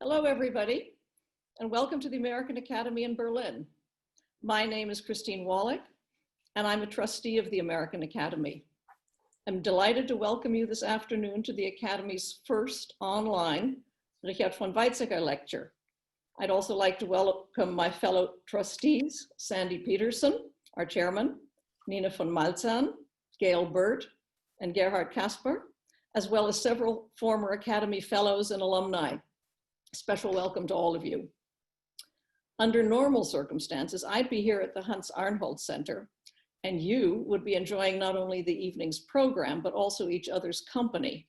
Hello, everybody, and welcome to the American Academy in Berlin. My name is Christine Wallich, and I'm a trustee of the American Academy. I'm delighted to welcome you this afternoon to the Academy's first online Richard von Weizsäcker lecture. I'd also like to welcome my fellow trustees, Sandy Peterson, our chairman, Nina von Malzahn, Gail Burt, and Gerhard Kasper, as well as several former Academy fellows and alumni. Special welcome to all of you. Under normal circumstances, I'd be here at the Hans Arnhold Center, and you would be enjoying not only the evening's program, but also each other's company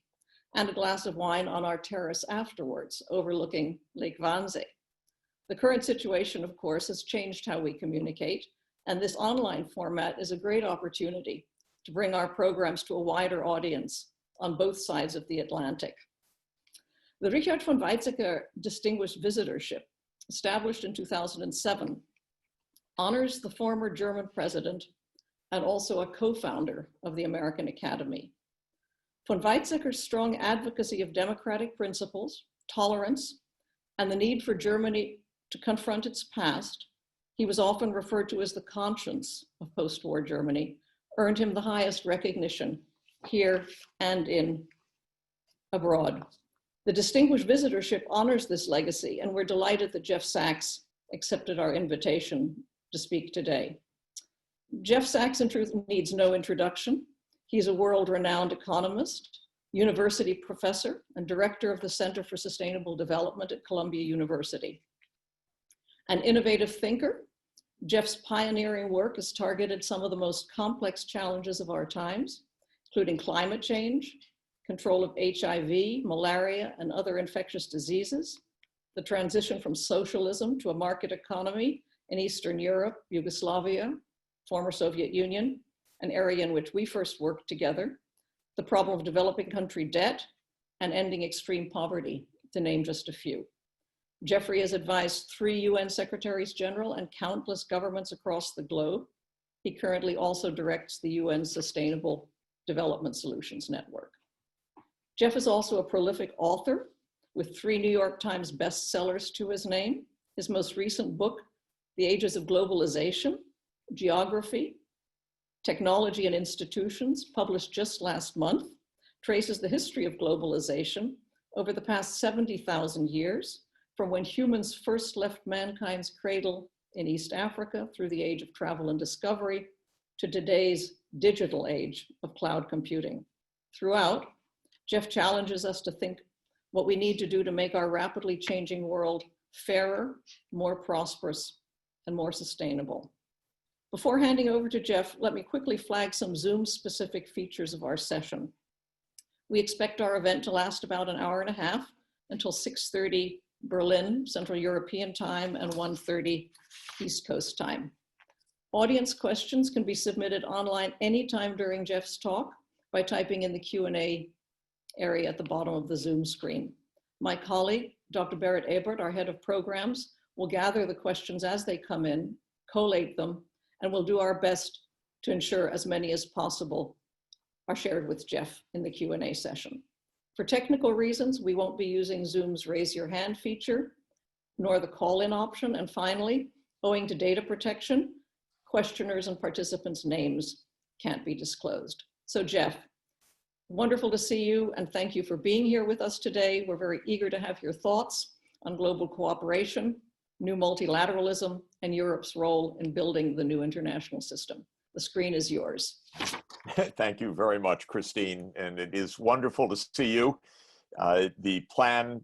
and a glass of wine on our terrace afterwards, overlooking Lake Wannsee. The current situation, of course, has changed how we communicate, and this online format is a great opportunity to bring our programs to a wider audience on both sides of the Atlantic. The Richard von Weizsäcker Distinguished Visitorship, established in 2007, honors the former German president and also a co-founder of the American Academy. Von Weizsäcker's strong advocacy of democratic principles, tolerance, and the need for Germany to confront its past, he was often referred to as the conscience of post-war Germany, earned him the highest recognition here and abroad. The Distinguished Visitorship honors this legacy, and we're delighted that Jeff Sachs accepted our invitation to speak today. Jeff Sachs, in truth, needs no introduction. He's a world-renowned economist, university professor, and director of the Center for Sustainable Development at Columbia University. An innovative thinker, Jeff's pioneering work has targeted some of the most complex challenges of our times, including climate change, control of HIV, malaria, and other infectious diseases, the transition from socialism to a market economy in Eastern Europe, Yugoslavia, former Soviet Union, an area in which we first worked together, the problem of developing country debt, and ending extreme poverty, to name just a few. Jeffrey has advised 3 UN Secretaries General and countless governments across the globe. He currently also directs the UN Sustainable Development Solutions Network. Jeff is also a prolific author with 3 New York Times bestsellers to his name. His most recent book, The Ages of Globalization, Geography, Technology and Institutions, published just last month, traces the history of globalization over the past 70,000 years, from when humans first left mankind's cradle in East Africa through the age of travel and discovery to today's digital age of cloud computing. Throughout, Jeff challenges us to think what we need to do to make our rapidly changing world fairer, more prosperous, and more sustainable. Before handing over to Jeff, let me quickly flag some Zoom-specific features of our session. We expect our event to last about an hour and a half until 6:30 Berlin, Central European time, and 1:30 East Coast time. Audience questions can be submitted online anytime during Jeff's talk by typing in the Q&A area at the bottom of the Zoom screen. My colleague, Dr. Berit Ebert, our head of programs, will gather the questions as they come in, collate them, and we'll do our best to ensure as many as possible are shared with Jeff in the Q&A session. For technical reasons, we won't be using Zoom's raise your hand feature, nor the call-in option. And finally, owing to data protection, questioners and participants' names can't be disclosed. So Jeff, wonderful to see you, and thank you for being here with us today. We're very eager to have your thoughts on global cooperation, new multilateralism, and Europe's role in building the new international system. The screen is yours. Thank you very much, Christine, and it is wonderful to see you. The plan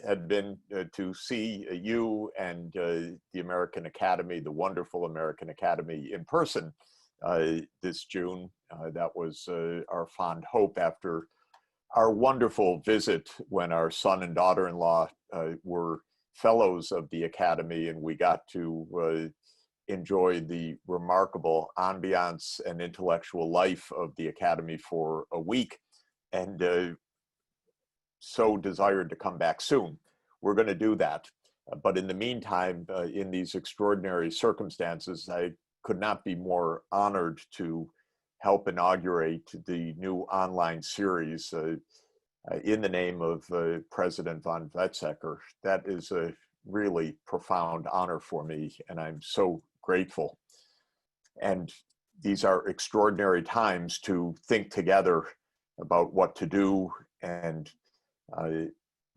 had been to see you and the American Academy, the wonderful American Academy, in person this June. That was our fond hope after our wonderful visit when our son and daughter-in-law were fellows of the Academy, and we got to enjoy the remarkable ambiance and intellectual life of the Academy for a week, and so desired to come back soon. We're going to do that. But in the meantime, in these extraordinary circumstances, I could not be more honored to help inaugurate the new online series in the name of President von Weizsäcker. That is a really profound honor for me, and I'm so grateful. And these are extraordinary times to think together about what to do, and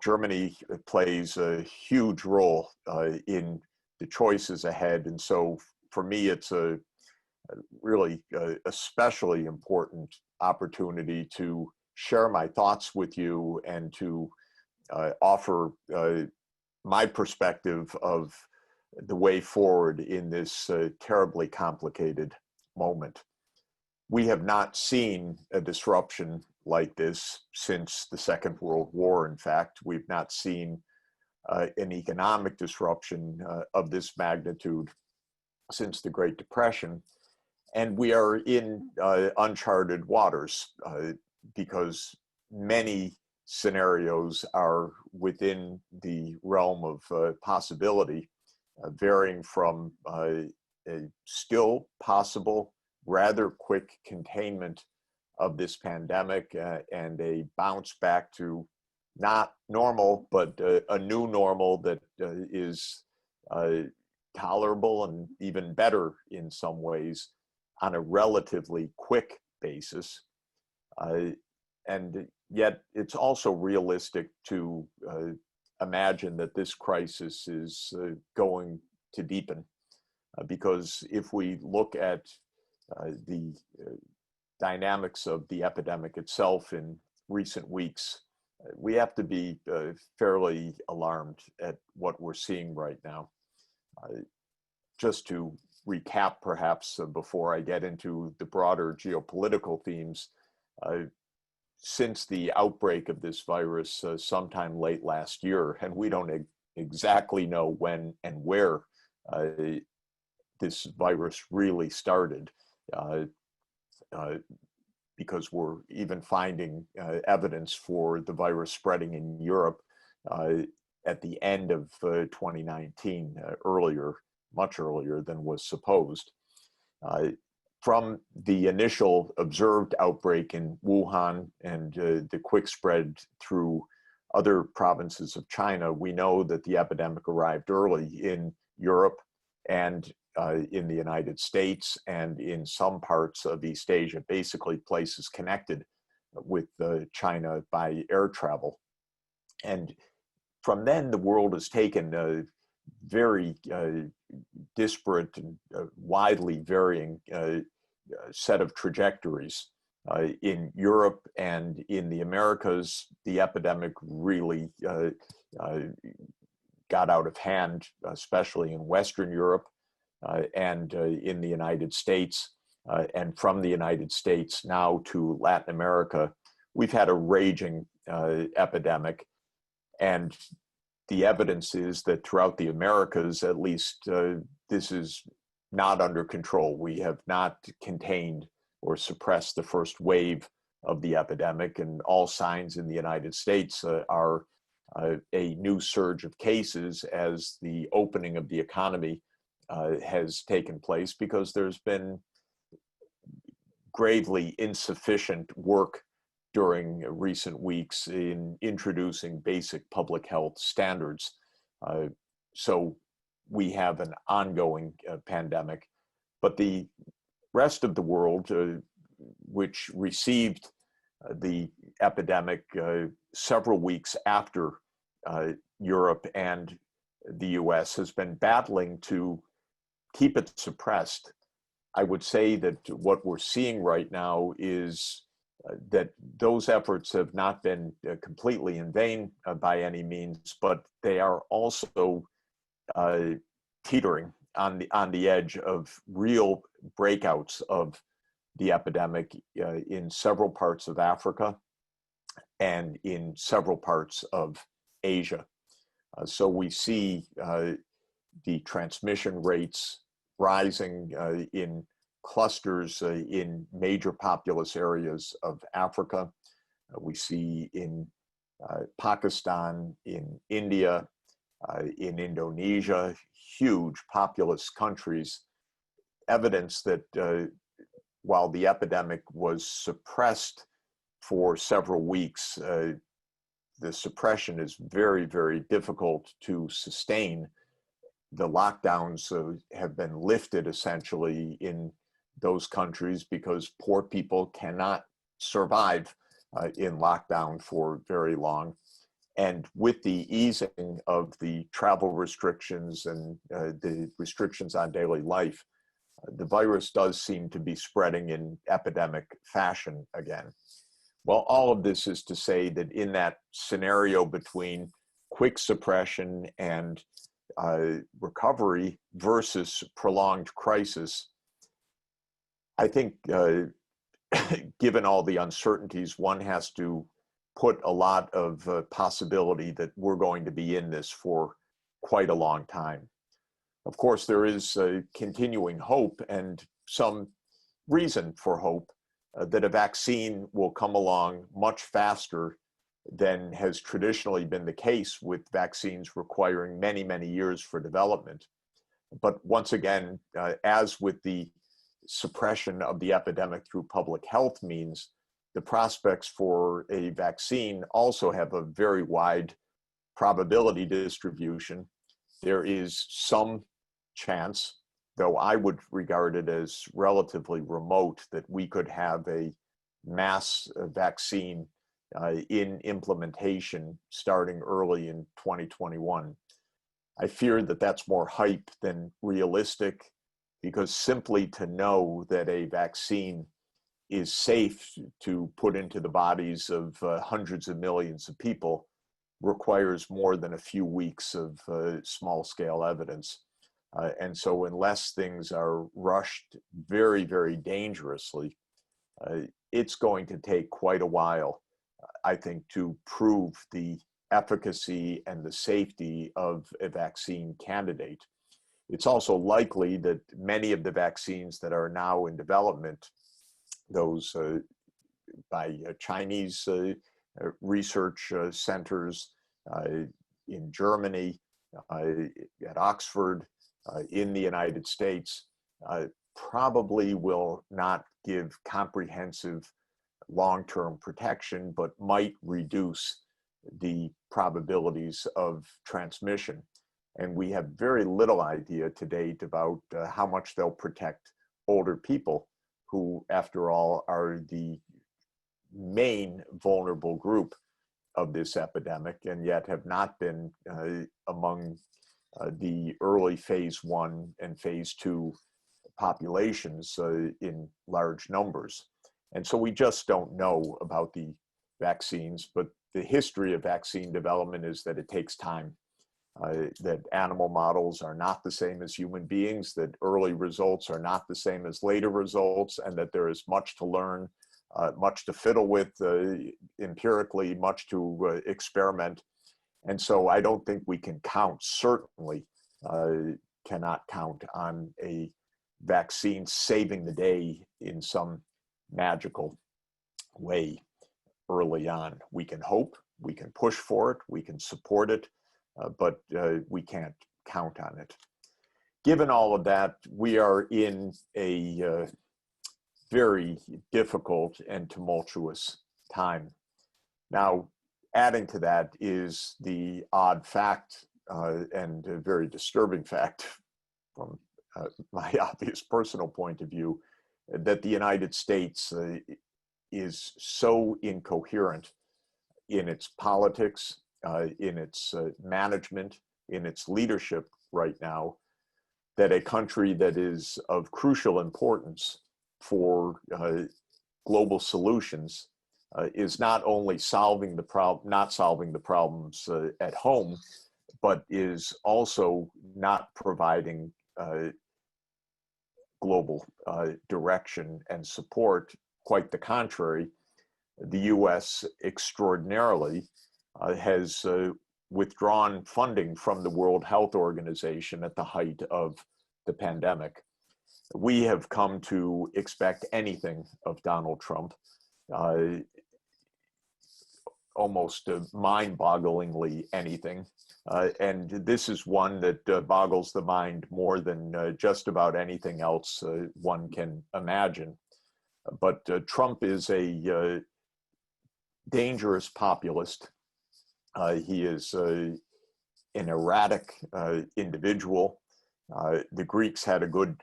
Germany plays a huge role in the choices ahead. And so for me, it's a really especially important opportunity to share my thoughts with you and to offer my perspective of the way forward in this terribly complicated moment. We have not seen a disruption like this since the Second World War. In fact, we've not seen an economic disruption of this magnitude since the Great Depression. And we are in uncharted waters because many scenarios are within the realm of possibility, varying from a still possible, rather quick containment of this pandemic and a bounce back to not normal, but a new normal that is tolerable and even better in some ways on a relatively quick basis. And yet it's also realistic to imagine that this crisis is going to deepen. Because if we look at the dynamics of the epidemic itself in recent weeks, we have to be fairly alarmed at what we're seeing right now. Just to recap, perhaps, before I get into the broader geopolitical themes, since the outbreak of this virus sometime late last year, and we don't exactly know when and where this virus really started, because we're even finding evidence for the virus spreading in Europe at the end of 2019, much earlier than was supposed. From the initial observed outbreak in Wuhan and the quick spread through other provinces of China, we know that the epidemic arrived early in Europe and in the United States and in some parts of East Asia, basically places connected with China by air travel. And from then, the world has taken a very disparate and widely varying set of trajectories. In Europe and in the Americas, the epidemic really got out of hand, especially in Western Europe and in the United States. And from the United States now to Latin America, we've had a raging epidemic. And the evidence is that throughout the Americas, at least, this is not under control. We have not contained or suppressed the first wave of the epidemic, and all signs in the United States are a new surge of cases as the opening of the economy has taken place, because there's been gravely insufficient work during recent weeks in introducing basic public health standards. So we have an ongoing pandemic, but the rest of the world, which received the epidemic several weeks after Europe and the US, has been battling to keep it suppressed. I would say that what we're seeing right now is that those efforts have not been completely in vain by any means, but they are also teetering on the edge of real breakouts of the epidemic in several parts of Africa and in several parts of Asia. So we see the transmission rates rising in clusters in major populous areas of Africa. We see in Pakistan, in India, in Indonesia, huge populous countries, evidence that while the epidemic was suppressed for several weeks, the suppression is very, very difficult to sustain. The lockdowns have been lifted essentially in those countries because poor people cannot survive in lockdown for very long. And with the easing of the travel restrictions and the restrictions on daily life, the virus does seem to be spreading in epidemic fashion again. Well, all of this is to say that in that scenario between quick suppression and recovery versus prolonged crisis, I think given all the uncertainties, one has to put a lot of possibility that we're going to be in this for quite a long time. Of course, there is continuing hope and some reason for hope that a vaccine will come along much faster than has traditionally been the case with vaccines requiring many, many years for development. But once again, as with the suppression of the epidemic through public health means, the prospects for a vaccine also have a very wide probability distribution. There is some chance, though I would regard it as relatively remote, that we could have a mass vaccine in implementation starting early in 2021. I fear that that's more hype than realistic, because simply to know that a vaccine is safe to put into the bodies of hundreds of millions of people requires more than a few weeks of small-scale evidence. And so unless things are rushed very, very dangerously, it's going to take quite a while, I think, to prove the efficacy and the safety of a vaccine candidate. It's also likely that many of the vaccines that are now in development, those by Chinese research centers in Germany, at Oxford, in the United States, probably will not give comprehensive long-term protection, but might reduce the probabilities of transmission. And we have very little idea to date about how much they'll protect older people, who, after all, are the main vulnerable group of this epidemic, and yet have not been among the early phase 1 and phase 2 populations in large numbers. And so we just don't know about the vaccines, but the history of vaccine development is that it takes time, that animal models are not the same as human beings, that early results are not the same as later results, and that there is much to learn, much to fiddle with empirically, much to experiment. And so I don't think we can count, certainly cannot count on a vaccine saving the day in some magical way early on. We can hope, we can push for it, we can support it, but we can't count on it. Given all of that, we are in a very difficult and tumultuous time. Now, adding to that is the odd fact and a very disturbing fact from my obvious personal point of view, that the United States is so incoherent in its politics, in its management, in its leadership right now, that a country that is of crucial importance for global solutions is not only solving the not solving the problems at home, but is also not providing global direction and support. Quite the contrary, the US extraordinarily has withdrawn funding from the World Health Organization at the height of the pandemic. We have come to expect anything of Donald Trump, almost mind-bogglingly anything. And this is one that boggles the mind more than just about anything else one can imagine. But Trump is a dangerous populist. He is an erratic individual. The Greeks had a good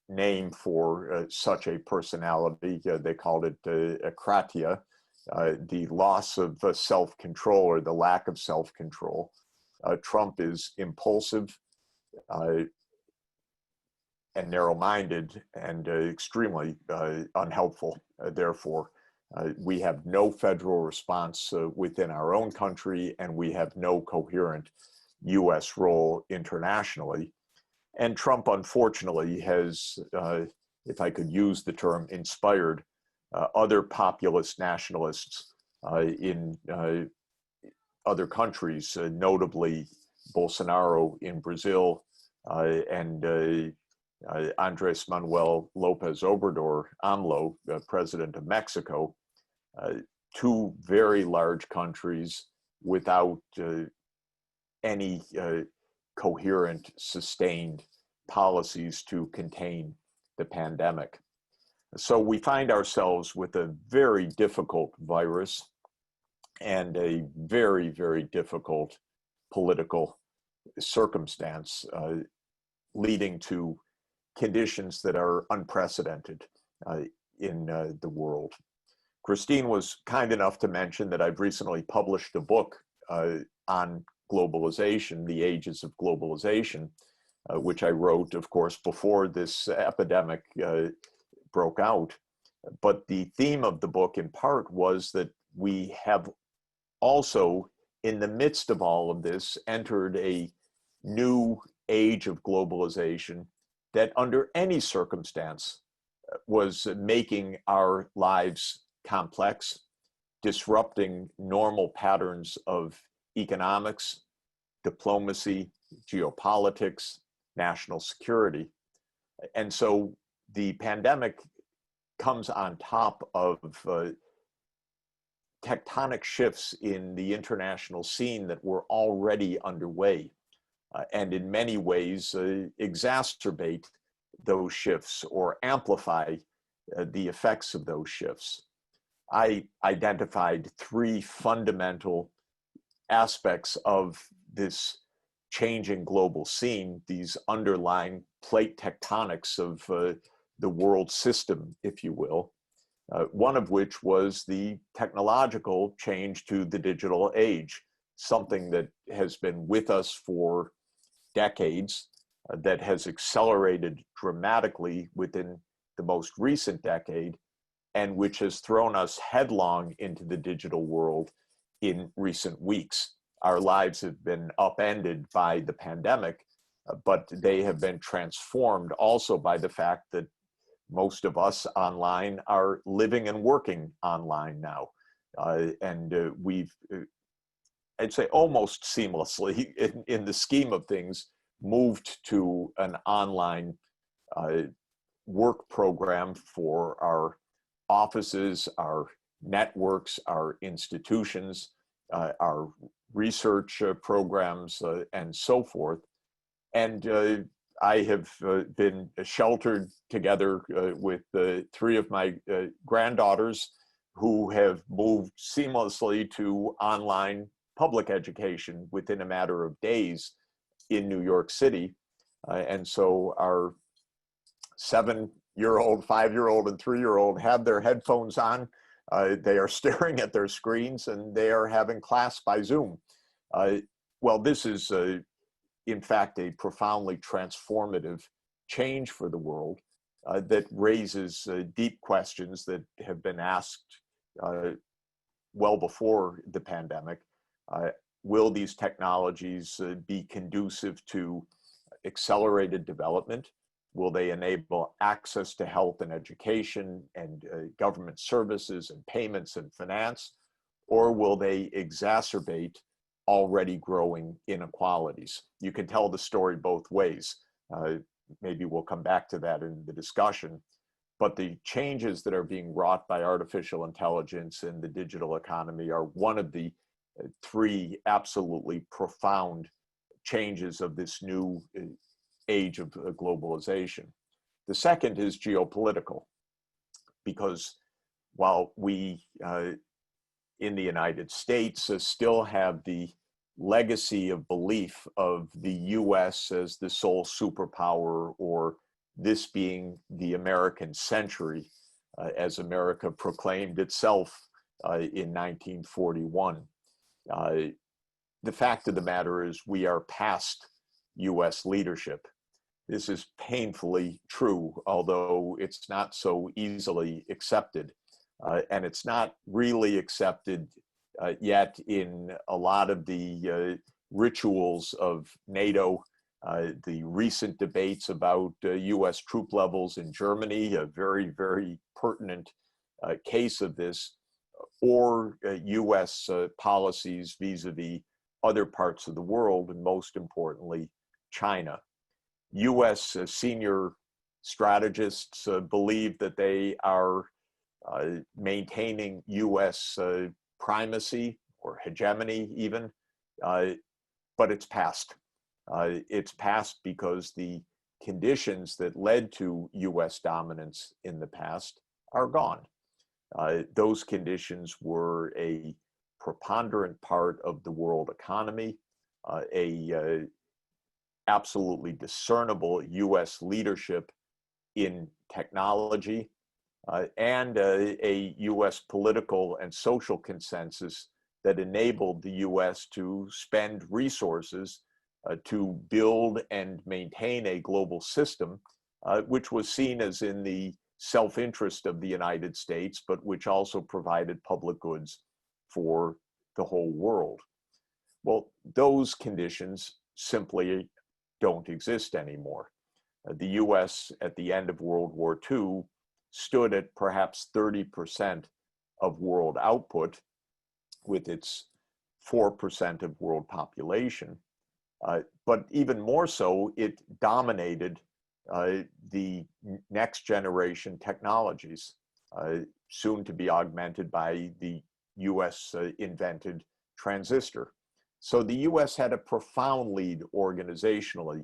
name for such a personality. They called it akratia, the loss of self-control or the lack of self-control. Trump is impulsive and narrow-minded and extremely unhelpful. Therefore, we have no federal response within our own country, and we have no coherent US role internationally. And Trump, unfortunately, has, if I could use the term, inspired other populist nationalists in other countries, notably Bolsonaro in Brazil and Andres Manuel Lopez Obrador, AMLO, president of Mexico, two very large countries without any coherent, sustained policies to contain the pandemic. So we find ourselves with a very difficult virus and a very, very difficult political circumstance leading to conditions that are unprecedented in the world. Christine was kind enough to mention that I've recently published a book on globalization, the Ages of Globalization, which I wrote, of course, before this epidemic broke out. But the theme of the book, in part, was that we have also, in the midst of all of this, entered a new age of globalization that under any circumstance was making our lives complex, disrupting normal patterns of economics, diplomacy, geopolitics, national security. And so the pandemic comes on top of tectonic shifts in the international scene that were already underway, and in many ways exacerbate those shifts or amplify the effects of those shifts. I identified three fundamental aspects of this changing global scene, these underlying plate tectonics of the world system, if you will, one of which was the technological change to the digital age, something that has been with us for decades, that has accelerated dramatically within the most recent decade, and which has thrown us headlong into the digital world in recent weeks. Our lives have been upended by the pandemic, but they have been transformed also by the fact that most of us online are living and working online now. And we've, I'd say almost seamlessly, in the scheme of things, moved to an online work program for our offices, our networks, our institutions, our research programs, and so forth. And I have been sheltered together with three of my granddaughters who have moved seamlessly to online public education within a matter of days in New York City. And so our 7-year-old, 5-year-old, and 3-year-old have their headphones on. They are staring at their screens and they are having class by Zoom. Well, this is in fact a profoundly transformative change for the world that raises deep questions that have been asked well before the pandemic. Will these technologies be conducive to accelerated development? Will they enable access to health and education and government services and payments and finance? Or will they exacerbate already growing inequalities? You can tell the story both ways. Maybe we'll come back to that in the discussion. But the changes that are being wrought by artificial intelligence and the digital economy are one of the three absolutely profound changes of this new age of globalization. The second is geopolitical, because while we in the United States still have the legacy of belief of the US as the sole superpower, or this being the American century, as America proclaimed itself in 1941. The fact of the matter is we are past US leadership. This is painfully true, although it's not so easily accepted. And it's not really accepted yet in a lot of the rituals of NATO. The recent debates about US troop levels in Germany, a very, very pertinent case of this, or US policies vis-a-vis other parts of the world, and most importantly, China. US senior strategists believe that they are maintaining US primacy or hegemony even, but it's past. It's past because the conditions that led to US dominance in the past are gone. Those conditions were a preponderant part of the world economy, a absolutely discernible US leadership in technology, and a US political and social consensus that enabled the US to spend resources to build and maintain a global system, which was seen as in the self-interest of the United States, but which also provided public goods for the whole world. Well, those conditions simply don't exist anymore. The US at the end of World War II stood at perhaps 30% of world output with its 4% of world population. But even more so, it dominated the next generation technologies, soon to be augmented by the US invented transistor. So the US had a profound lead organizationally,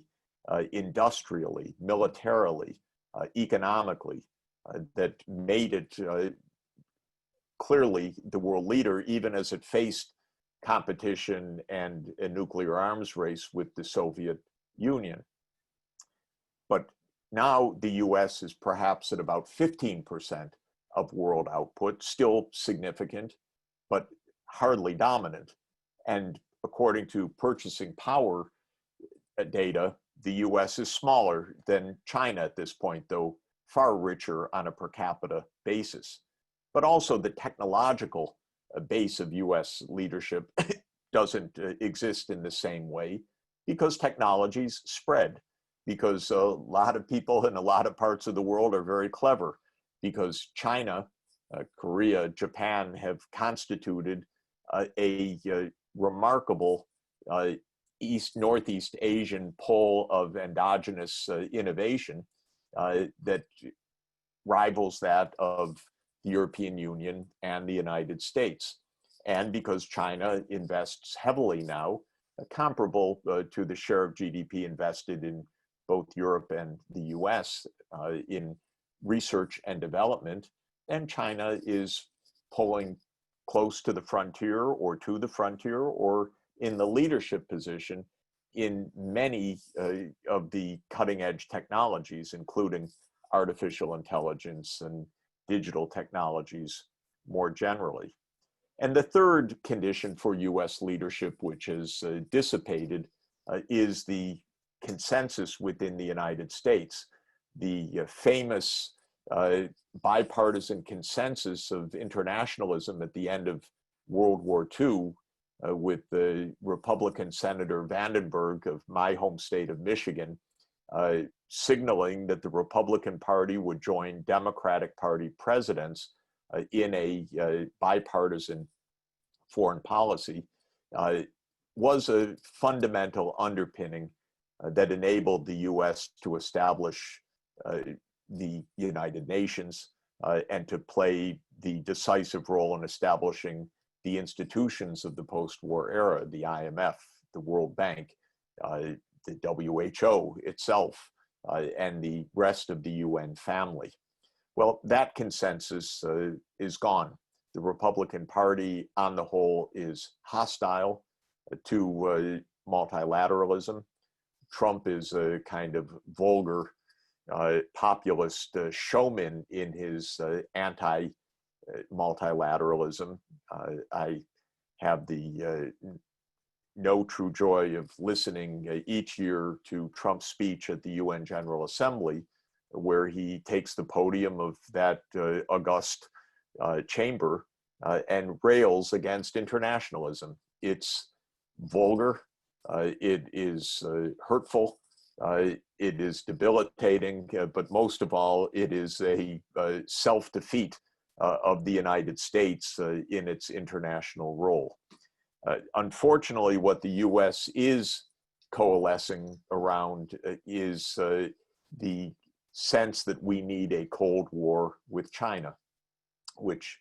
industrially, militarily, economically, that made it clearly the world leader, even as it faced competition and a nuclear arms race with the Soviet Union. But now the US is perhaps at about 15% of world output, still significant, but hardly dominant. And according to purchasing power data, the US is smaller than China at this point, though far richer on a per capita basis. But also the technological base of US leadership doesn't exist in the same way, because technologies spread, because a lot of people in a lot of parts of the world are very clever, because China, Korea, Japan have constituted a remarkable Northeast Asian pole of endogenous innovation that rivals that of the European Union and the United States. And because China invests heavily now, comparable to the share of GDP invested in both Europe and the US in research and development, and China is pulling close to the frontier or to the frontier or in the leadership position in many of the cutting edge technologies, including artificial intelligence and digital technologies more generally. And the third condition for US leadership, which is dissipated, is the consensus within the United States. The famous bipartisan consensus of internationalism at the end of World War II, with the Republican Senator Vandenberg of my home state of Michigan, signaling that the Republican Party would join Democratic Party presidents in a bipartisan foreign policy, was a fundamental underpinning that enabled the US to establish the United Nations and to play the decisive role in establishing the institutions of the post-war era, the IMF, the World Bank, the WHO itself, and the rest of the UN family. Well, that consensus is gone. the Republican Party on the whole is hostile to multilateralism. Trump is a kind of vulgar populist showman in his anti-multilateralism. I have the no true joy of listening each year to Trump's speech at the UN General Assembly, where he takes the podium of that august chamber and rails against internationalism. It's vulgar, it is hurtful, it is debilitating, but most of all, it is a self-defeat of the United States in its international role. Unfortunately, what the US is coalescing around is the sense that we need a Cold War with China, which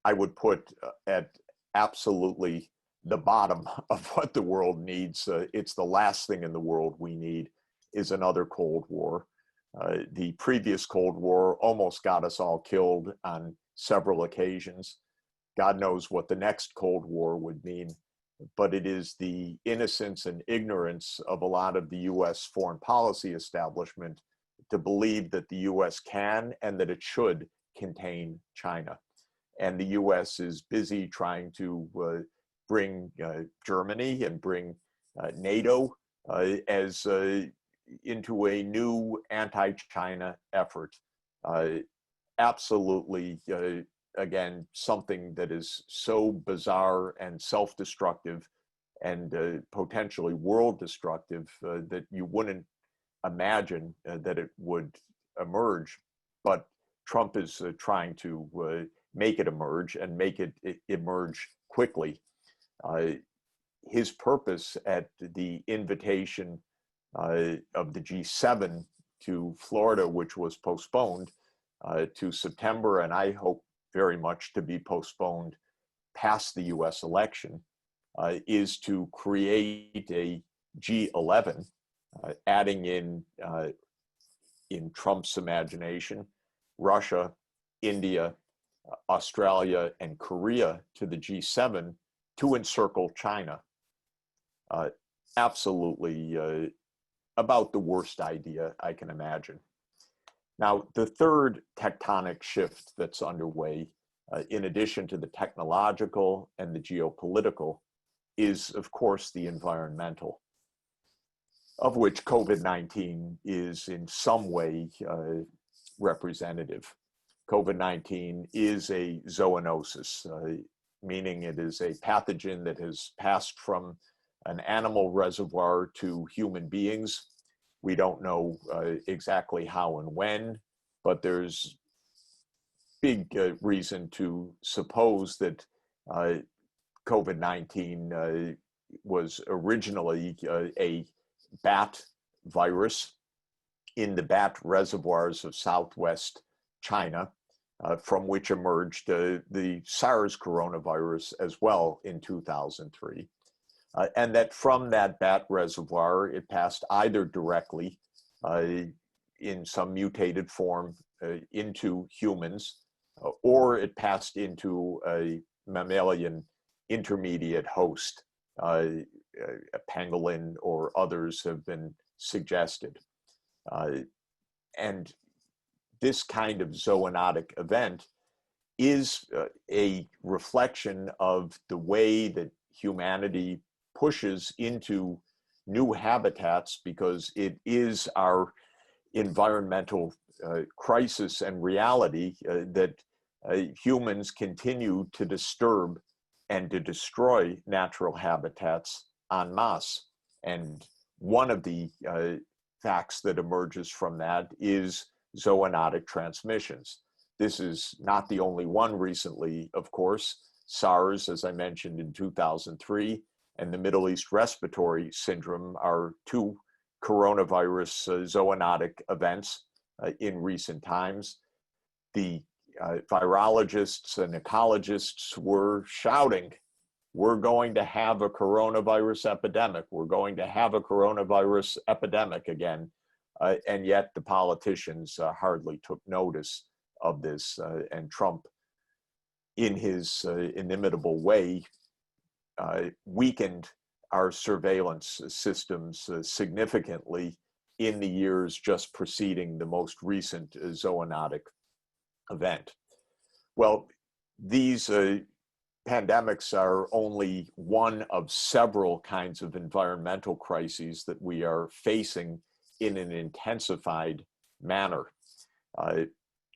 I would put at absolutely the bottom of what the world needs. It's the last thing in the world we need is another Cold War. The previous Cold War almost got us all killed on several occasions. God knows what the next Cold War would mean, but it is the innocence and ignorance of a lot of the US foreign policy establishment to believe that the US can and that it should contain China. And the US is busy trying to bring Germany and bring NATO as into a new anti-China effort. Absolutely, again, something that is so bizarre and self-destructive and potentially world-destructive that you wouldn't imagine that it would emerge. But Trump is trying to make it emerge and make it emerge quickly. His purpose at the invitation of the G7 to Florida, which was postponed to September, and I hope very much to be postponed past the US election, is to create a G11, adding in Trump's imagination, Russia, India, Australia, and Korea to the G7 to encircle China. Absolutely about the worst idea I can imagine. Now, the third tectonic shift that's underway, in addition to the technological and the geopolitical, is, of course, the environmental, of which COVID-19 is in some way representative. COVID-19 is a zoonosis, meaning it is a pathogen that has passed from an animal reservoir to human beings. We don't know exactly how and when, but there's big reason to suppose that COVID-19 was originally a bat virus in the bat reservoirs of Southwest China, from which emerged the Sars coronavirus as well in 2003. And that from that bat reservoir, it passed either directly in some mutated form into humans, or it passed into a mammalian intermediate host. A pangolin or others have been suggested. And this kind of zoonotic event is a reflection of the way that humanity pushes into new habitats, because it is our environmental crisis and reality that humans continue to disturb and to destroy natural habitats en masse. And one of the facts that emerges from that is zoonotic transmissions. This is not the only one recently, of course. SARS, as I mentioned, in 2003, and the Middle East Respiratory Syndrome are two coronavirus zoonotic events in recent times. The virologists and ecologists were shouting, we're going to have a coronavirus epidemic. We're going to have a coronavirus epidemic again. And yet the politicians hardly took notice of this. And Trump in his inimitable way, weakened our surveillance systems significantly in the years just preceding the most recent zoonotic event. Well, these pandemics are only one of several kinds of environmental crises that we are facing in an intensified manner.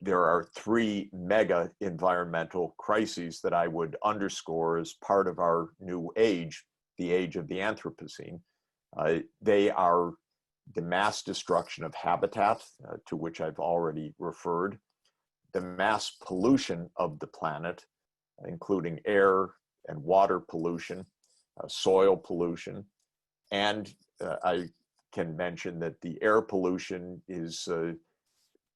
There are three mega environmental crises that I would underscore as part of our new age, the age of the Anthropocene. They are the mass destruction of habitat, to which I've already referred, the mass pollution of the planet, including air and water pollution, soil pollution, and I can mention that the air pollution is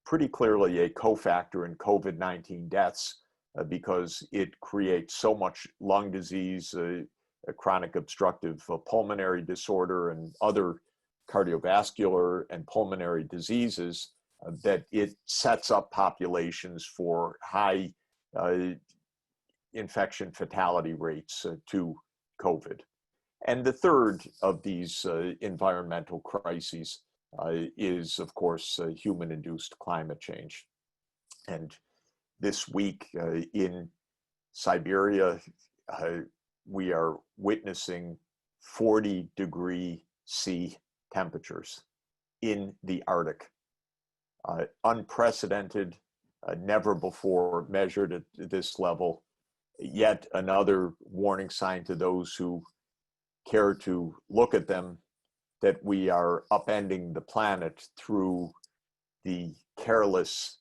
pretty clearly a cofactor in COVID-19 deaths because it creates so much lung disease, chronic obstructive pulmonary disorder, and other cardiovascular and pulmonary diseases that it sets up populations for high infection fatality rates to COVID. And the third of these environmental crises is, of course, human-induced climate change. And this week in Siberia, we are witnessing 40-degree C temperatures in the Arctic. Unprecedented, never before measured at this level. Yet another warning sign to those who care to look at them, that we are upending the planet through the careless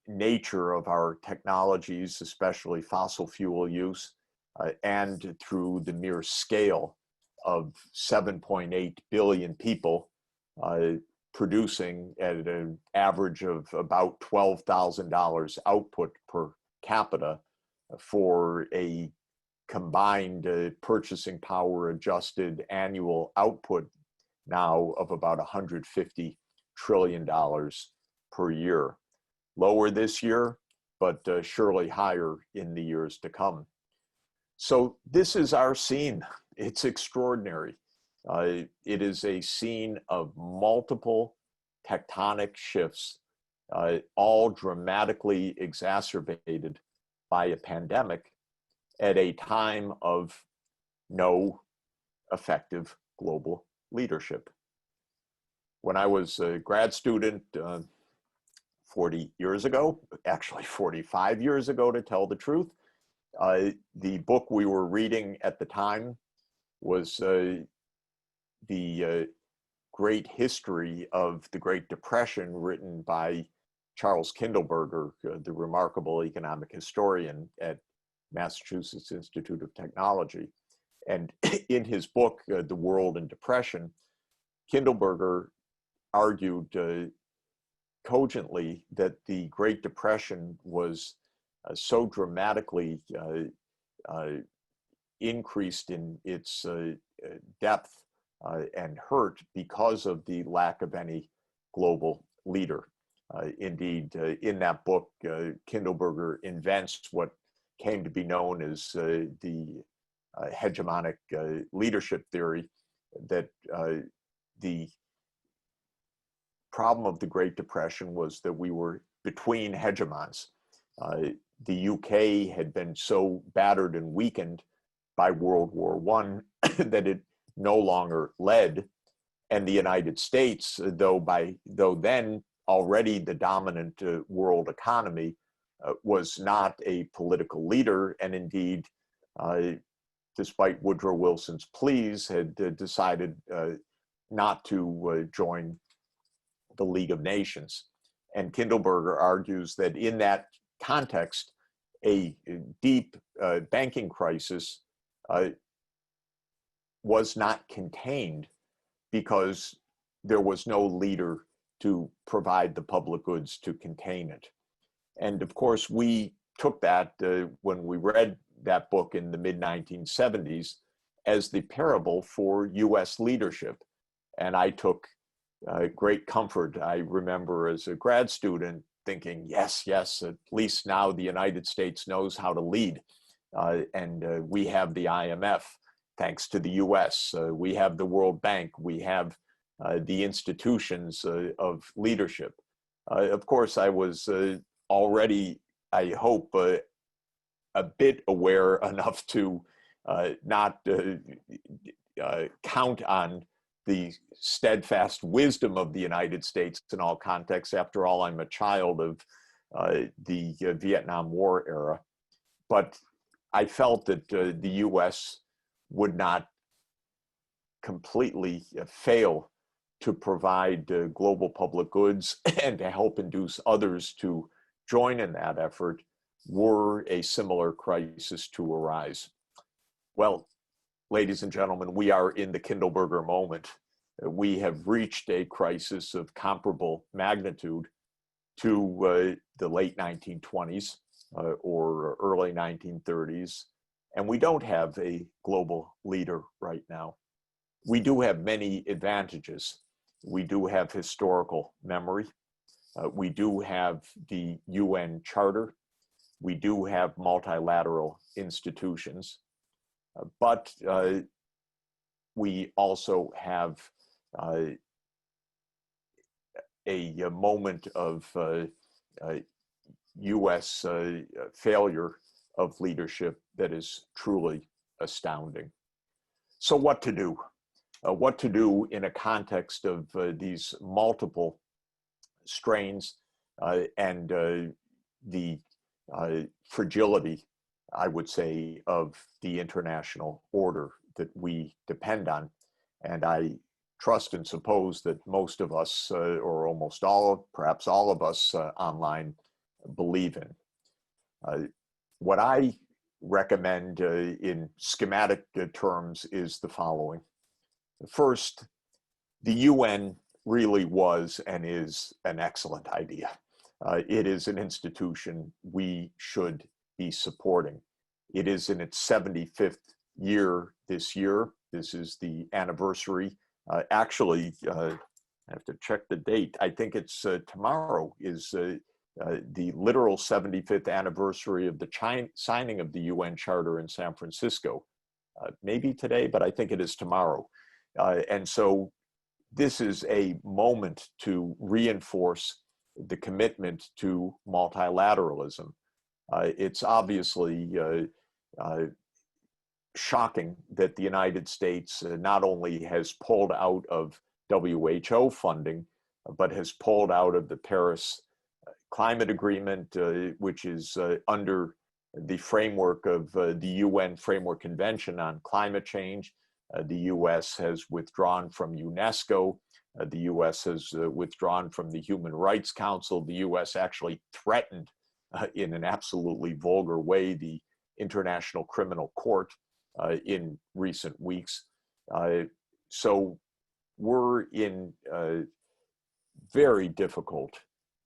nature of our technologies, especially fossil fuel use, and through the mere scale of 7.8 billion people producing at an average of about $12,000 output per capita for a combined purchasing power adjusted annual output now of about $150 trillion per year. Lower this year, but surely higher in the years to come. So this is our scene. It's extraordinary. It is a scene of multiple tectonic shifts, all dramatically exacerbated by a pandemic at a time of no effective global leadership. When I was a grad student 40 years ago, actually 45 years ago to tell the truth, the book we were reading at the time was the Great History of the Great Depression, written by Charles Kindleberger, the remarkable economic historian at Massachusetts Institute of Technology. And in his book, The World in Depression, Kindleberger argued cogently that the Great Depression was so dramatically increased in its depth and hurt because of the lack of any global leader. Indeed, in that book, Kindleberger invents what came to be known as the hegemonic leadership theory, that the problem of the Great Depression was that we were between hegemons. The UK had been so battered and weakened by World War I that it no longer led, and the United States, though then already the dominant world economy, was not a political leader, and indeed, despite Woodrow Wilson's pleas, had decided not to join the League of Nations. And Kindleberger argues that in that context, a deep banking crisis was not contained because there was no leader to provide the public goods to contain it. And of course, we took that when we read that book in the mid-1970s as the parable for US leadership. And I took great comfort. I remember as a grad student thinking, yes, yes, at least now the United States knows how to lead. And we have the IMF, thanks to the US. We have the World Bank. We have the institutions of leadership. Of course, I was already, I hope, a bit aware enough to not count on the steadfast wisdom of the United States in all contexts. After all, I'm a child of the Vietnam War era. But I felt that the US would not completely fail to provide global public goods and to help induce others to join in that effort were a similar crisis to arise. Well, ladies and gentlemen, we are in the Kindleberger moment. We have reached a crisis of comparable magnitude to the late 1920s or early 1930s, and we don't have a global leader right now. We do have many advantages. We do have historical memory. We do have the UN Charter. We do have multilateral institutions. But we also have a moment of US failure of leadership that is truly astounding. So what to do? What to do in a context of these multiple strains and the fragility, I would say, of the international order that we depend on. And I trust and suppose that most of us, or almost all, perhaps all of us online, believe in. What I recommend in schematic terms is the following. First, the UN really was and is an excellent idea. It is an institution we should be supporting. It is in its 75th year this year. This is the anniversary. Actually, I have to check the date. I think it's tomorrow is the literal 75th anniversary of the signing of the UN Charter in San Francisco. Maybe today, but I think it is tomorrow. And so this is a moment to reinforce the commitment to multilateralism. It's obviously shocking that the United States not only has pulled out of WHO funding, but has pulled out of the Paris Climate Agreement, which is under the framework of the UN Framework Convention on Climate Change. The US has withdrawn from UNESCO. The US has withdrawn from the Human Rights Council. The US actually threatened in an absolutely vulgar way the International Criminal Court in recent weeks. So we're in a very difficult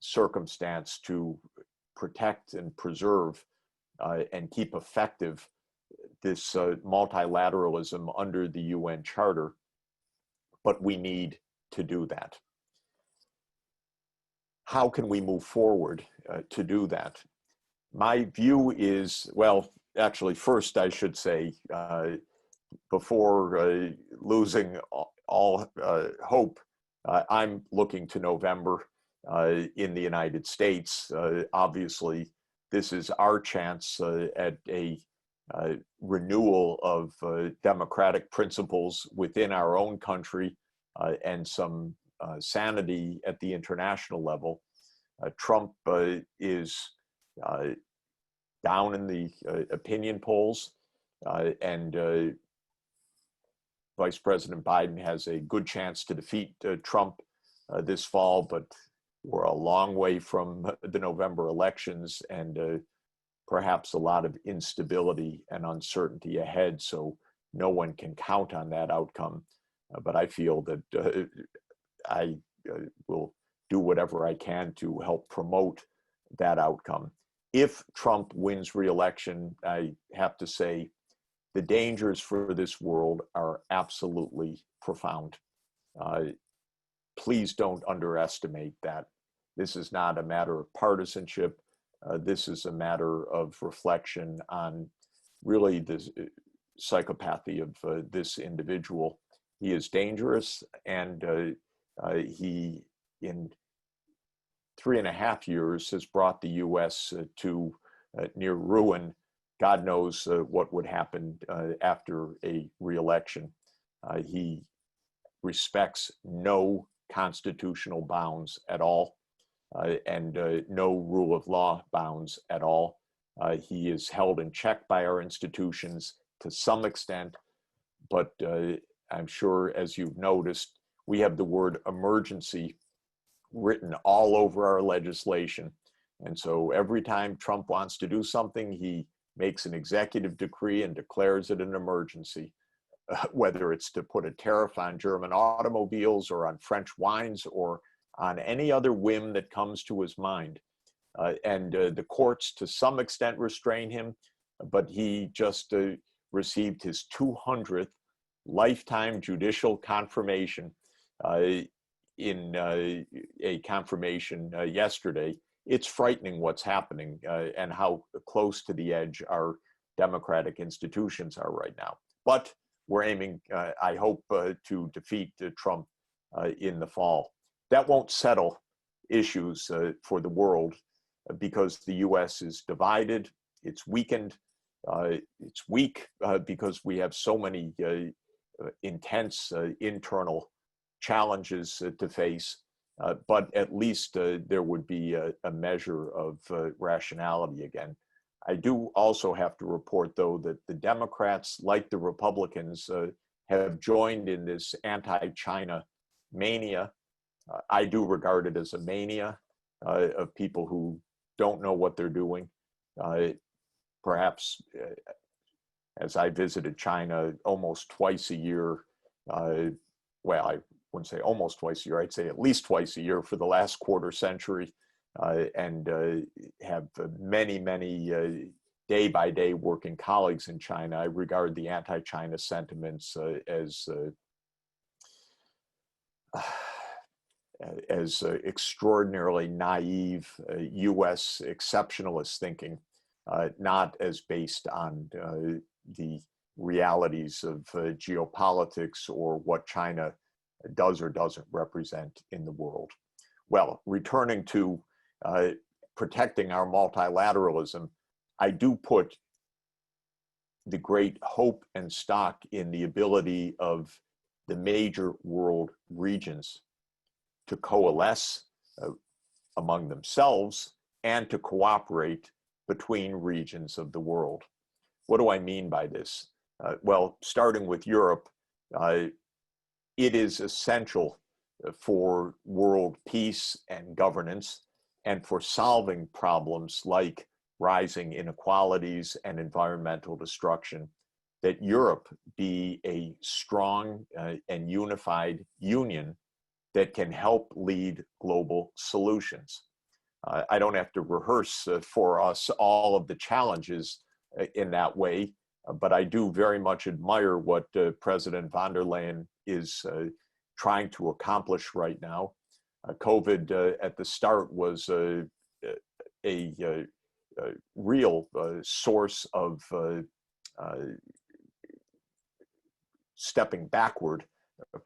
circumstance to protect and preserve and keep effective this multilateralism under the UN Charter, but we need to do that. How can we move forward to do that? My view is, well, actually, first I should say, before losing all hope, I'm looking to November in the United States. Obviously, this is our chance at a renewal of democratic principles within our own country and some sanity at the international level. Trump is down in the opinion polls, and Vice President Biden has a good chance to defeat Trump this fall, but we're a long way from the November elections, and perhaps a lot of instability and uncertainty ahead, so no one can count on that outcome. But I feel that I will do whatever I can to help promote that outcome. If Trump wins re-election, I have to say the dangers for this world are absolutely profound. Please don't underestimate that. This is not a matter of partisanship. This is a matter of reflection on really the psychopathy of this individual. He is dangerous, and he, in 3.5 years, has brought the US to near ruin. God knows what would happen after a re-election. He respects no constitutional bounds at all, and no rule of law bounds at all. He is held in check by our institutions to some extent, but I'm sure, as you've noticed, we have the word emergency written all over our legislation. And so every time Trump wants to do something, he makes an executive decree and declares it an emergency, whether it's to put a tariff on German automobiles or on French wines or on any other whim that comes to his mind. And the courts, to some extent, restrain him, but he just received his 200th lifetime judicial confirmation in a confirmation yesterday. It's frightening what's happening and how close to the edge our democratic institutions are right now. But we're aiming, I hope, to defeat Trump in the fall. That won't settle issues for the world because the US is divided, it's weakened, it's weak because we have so many intense internal challenges to face, but at least there would be a measure of rationality again. I do also have to report, though, that the Democrats, like the Republicans, have joined in this anti-China mania. I do regard it as a mania of people who don't know what they're doing. Perhaps, as I visited China almost twice a year, well, I wouldn't say almost twice a year, I'd say at least twice a year for the last quarter century, and have many, many day-by-day working colleagues in China. I regard the anti-China sentiments as extraordinarily naive US exceptionalist thinking, not as based on the realities of geopolitics or what China does or doesn't represent in the world. Well, returning to protecting our multilateralism, I do put the great hope and stock in the ability of the major world regions to coalesce among themselves and to cooperate between regions of the world. What do I mean by this? Well, starting with Europe, it is essential for world peace and governance and for solving problems like rising inequalities and environmental destruction that Europe be a strong and unified union that can help lead global solutions. I don't have to rehearse for us all of the challenges in that way, but I do very much admire what President von der Leyen is trying to accomplish right now. COVID at the start was a real source of stepping backward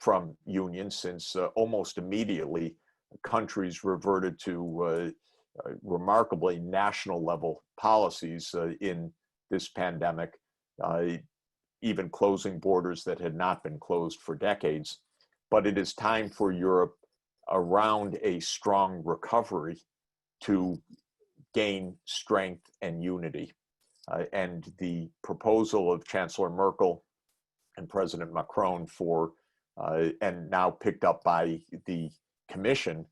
from unions, since almost immediately countries reverted to remarkably national level policies in this pandemic, even closing borders that had not been closed for decades. But it is time for Europe, around a strong recovery, to gain strength and unity. And the proposal of Chancellor Merkel and President Macron for, and now picked up by the Commission,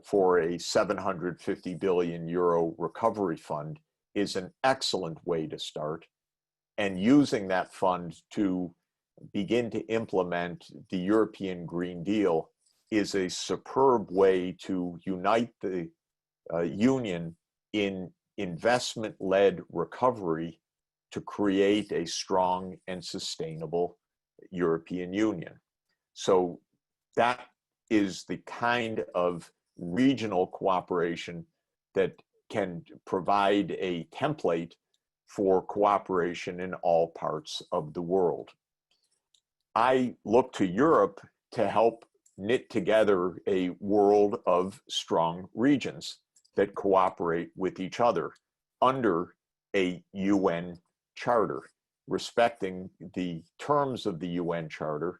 for a 750 billion euro recovery fund is an excellent way to start. And using that fund to begin to implement the European Green Deal is a superb way to unite the Union in investment-led recovery to create a strong and sustainable European Union. So that is the kind of regional cooperation that can provide a template for cooperation in all parts of the world. I look to Europe to help knit together a world of strong regions that cooperate with each other under a UN charter, respecting the terms of the UN charter,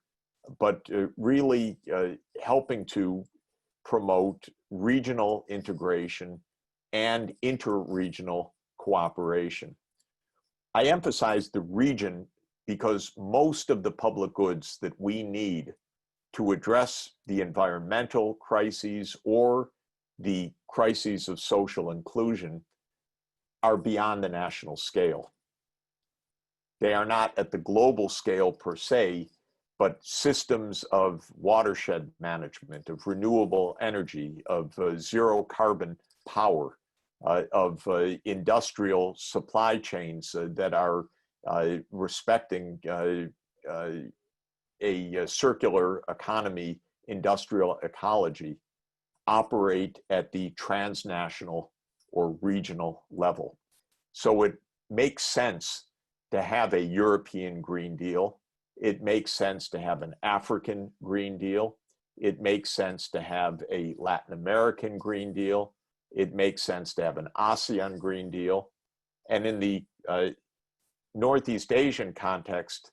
but really helping to promote regional integration and interregional cooperation. I emphasize the region because most of the public goods that we need to address the environmental crises or the crises of social inclusion are beyond the national scale. They are not at the global scale per se, but systems of watershed management, of renewable energy, of zero carbon power, of industrial supply chains that are respecting a circular economy, industrial ecology, operate at the transnational or regional level. So it makes sense to have a European Green Deal. It makes sense to have an African Green Deal. It makes sense to have a Latin American Green Deal. It makes sense to have an ASEAN Green Deal. And in the Northeast Asian context,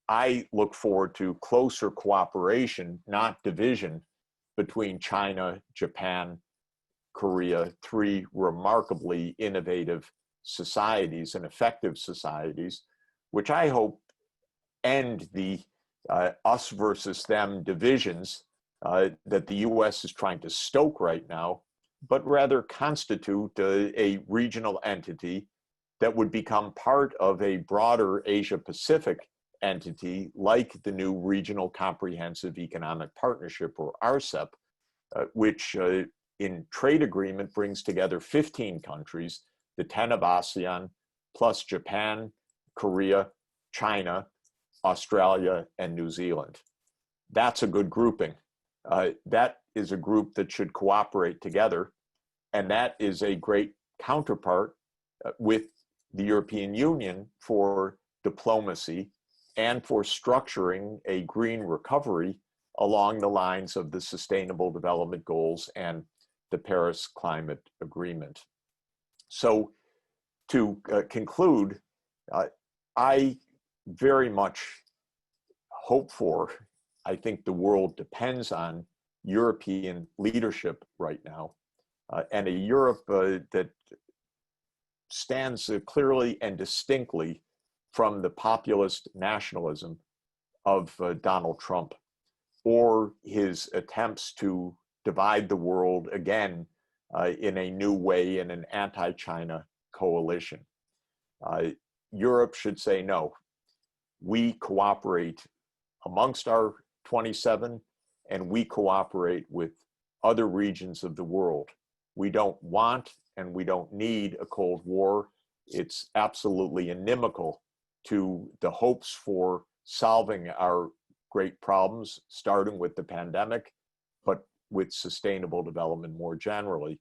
I look forward to closer cooperation, not division, between China, Japan, Korea, three remarkably innovative societies and effective societies, which I hope end the us versus them divisions that the US is trying to stoke right now, but rather constitute a regional entity that would become part of a broader Asia-Pacific entity like the new Regional Comprehensive Economic Partnership, or RCEP, which in trade agreement brings together 15 countries, the 10 of ASEAN, plus Japan, Korea, China, Australia, and New Zealand. That's a good grouping. That is a group that should cooperate together, and that is a great counterpart with the European Union for diplomacy and for structuring a green recovery along the lines of the Sustainable Development Goals and the Paris Climate Agreement. So to conclude, I very much hope for, I think the world depends on European leadership right now, and a Europe that stands clearly and distinctly from the populist nationalism of Donald Trump, or his attempts to divide the world again in a new way in an anti-China coalition. Europe should say, no, we cooperate amongst our 27, and we cooperate with other regions of the world. We don't want and we don't need a Cold War. It's absolutely inimical to the hopes for solving our great problems, starting with the pandemic, but with sustainable development more generally.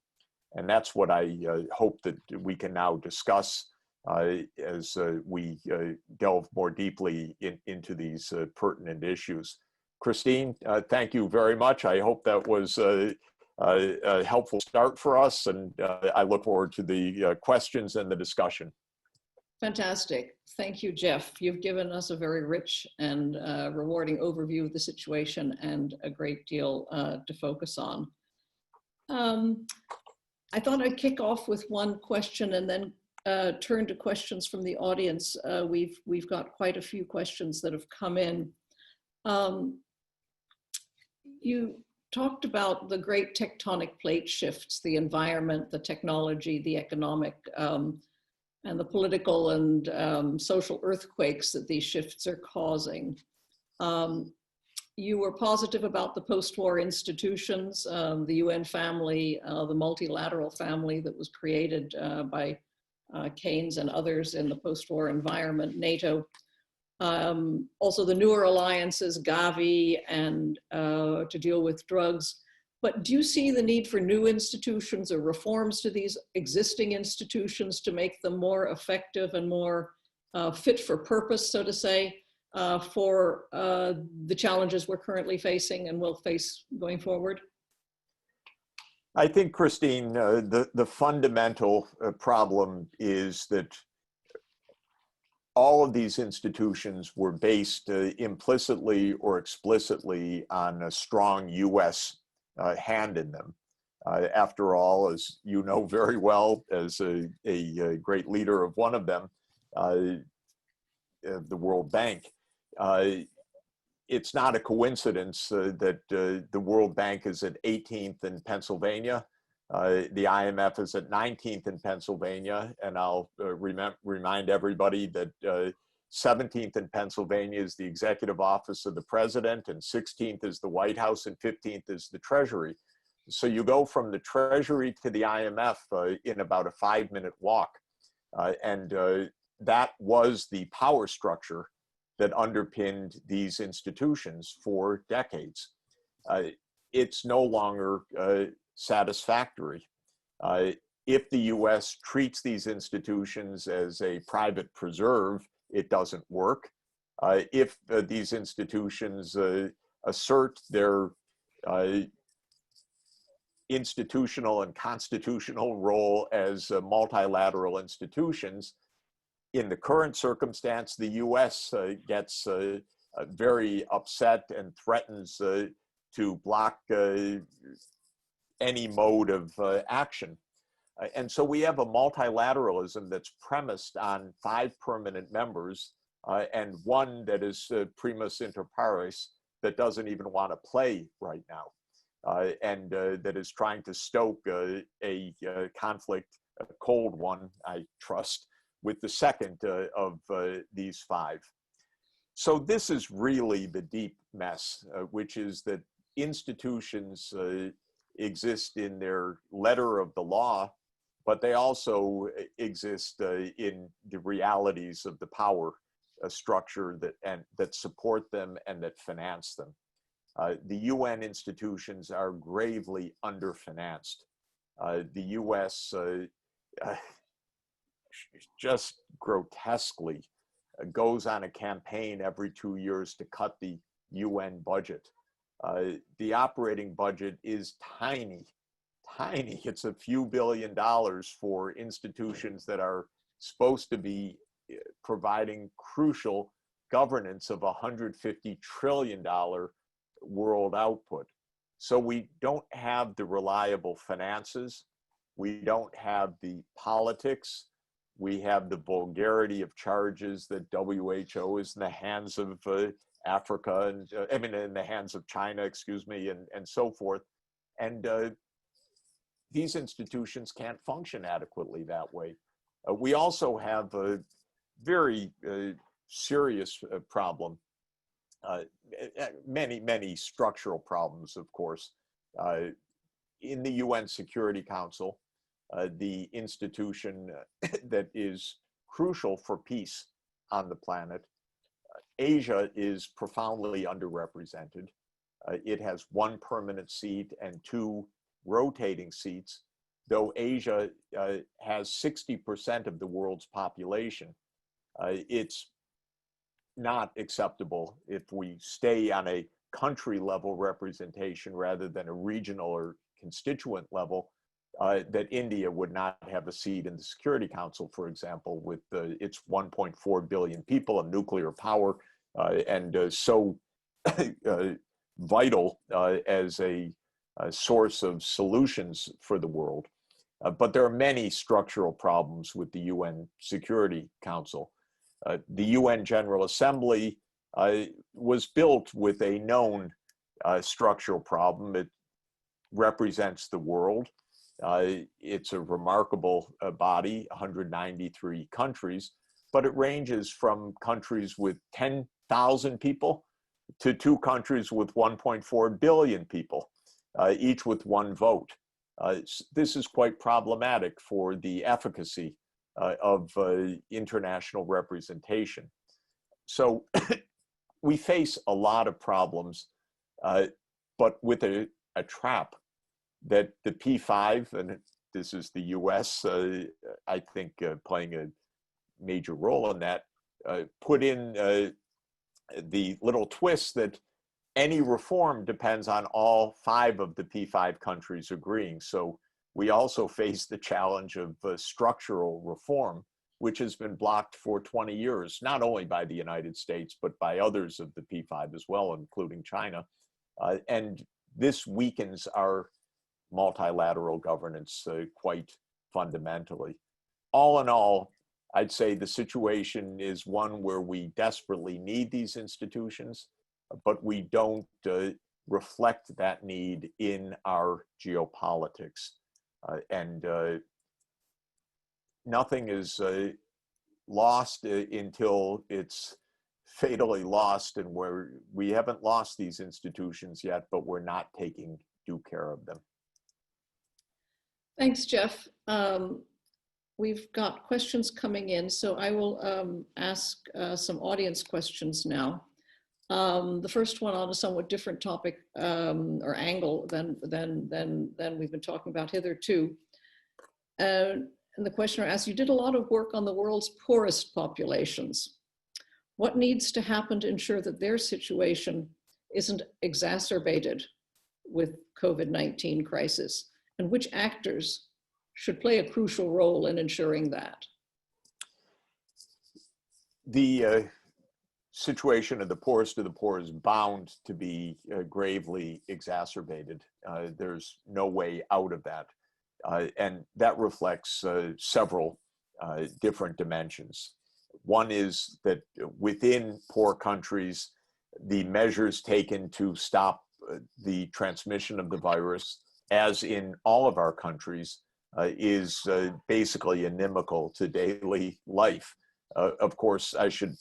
And that's what I hope that we can now discuss as we delve more deeply into these pertinent issues. Christine, thank you very much. I hope that was a helpful start for us, and I look forward to the questions and the discussion. Fantastic. Thank you, Jeff. You've given us a very rich and rewarding overview of the situation and a great deal to focus on. I thought I'd kick off with one question and then turn to questions from the audience. We've got quite a few questions that have come in. You talked about the great tectonic plate shifts, the environment, the technology, the economic, and the political and social earthquakes that these shifts are causing. You were positive about the post-war institutions, the UN family, the multilateral family that was created by Keynes and others in the post-war environment, NATO. Also the newer alliances, Gavi, and to deal with drugs. But do you see the need for new institutions or reforms to these existing institutions to make them more effective and more fit for purpose, so to say, for the challenges we're currently facing and will face going forward? I think, Christine, the fundamental problem is that all of these institutions were based implicitly or explicitly on a strong US hand in them. After all, as you know very well, as a great leader of one of them, the World Bank, it's not a coincidence that the World Bank is at 18th in Pennsylvania. The IMF is at 19th in Pennsylvania, and I'll remind everybody that 17th in Pennsylvania is the Executive Office of the President, and 16th is the White House, and 15th is the Treasury. So you go from the Treasury to the IMF in about a 5-minute walk. And that was the power structure that underpinned these institutions for decades. It's no longer satisfactory. If the US treats these institutions as a private preserve, it doesn't work. If these institutions assert their institutional and constitutional role as multilateral institutions, in the current circumstance, the US gets very upset and threatens to block any mode of action. And so we have a multilateralism that's premised on 5 permanent members and one that is primus inter pares that doesn't even want to play right now. And that is trying to stoke a conflict, a cold one, I trust, with the second of these 5. So this is really the deep mess, which is that institutions exist in their letter of the law, but they also exist in the realities of the power structure that support them and that finance them. The UN institutions are gravely underfinanced. The US just grotesquely goes on a campaign every 2 years to cut the UN budget. The operating budget is tiny. It's a few $billions for institutions that are supposed to be providing crucial governance of $150 trillion world output. So we don't have the reliable finances. We don't have the politics. We have the vulgarity of charges that WHO is in the hands of Africa, and in the hands of China, excuse me, and so forth. And these institutions can't function adequately that way. We also have a very serious problem, many structural problems, of course. In the UN Security Council, the institution that is crucial for peace on the planet, Asia is profoundly underrepresented. It has 1 permanent seat and 2 rotating seats, though Asia has 60% of the world's population. It's not acceptable if we stay on a country level representation rather than a regional or constituent level, that India would not have a seat in the Security Council, for example, with its 1.4 billion people and nuclear power, and so vital as a source of solutions for the world. But there are many structural problems with the UN Security Council. The UN General Assembly was built with a known structural problem. It represents the world. It's a remarkable body, 193 countries, but it ranges from countries with 10,000 people to 2 countries with 1.4 billion people, each with 1 vote. This is quite problematic for the efficacy of international representation. So we face a lot of problems, but with a trap that the P5, and this is the US, I think playing a major role in that, put in the little twist that any reform depends on all 5 of the P5 countries agreeing. So we also face the challenge of structural reform, which has been blocked for 20 years, not only by the United States, but by others of the P5 as well, including China. And this weakens our multilateral governance quite fundamentally. All in all, I'd say the situation is one where we desperately need these institutions, but we don't reflect that need in our geopolitics. And nothing is lost until it's fatally lost, and we haven't lost these institutions yet, but we're not taking due care of them. Thanks, Jeff. We've got questions coming in, so I will ask some audience questions now. The first one on a somewhat different topic or angle than we've been talking about hitherto. And the questioner asks, you did a lot of work on the world's poorest populations. What needs to happen to ensure that their situation isn't exacerbated with COVID-19 crisis? And which actors should play a crucial role in ensuring that? The situation of the poorest is bound to be gravely exacerbated. There's no way out of that. And that reflects several different dimensions. One is that within poor countries, the measures taken to stop the transmission of the virus, as in all of our countries, is basically inimical to daily life. Of course, I should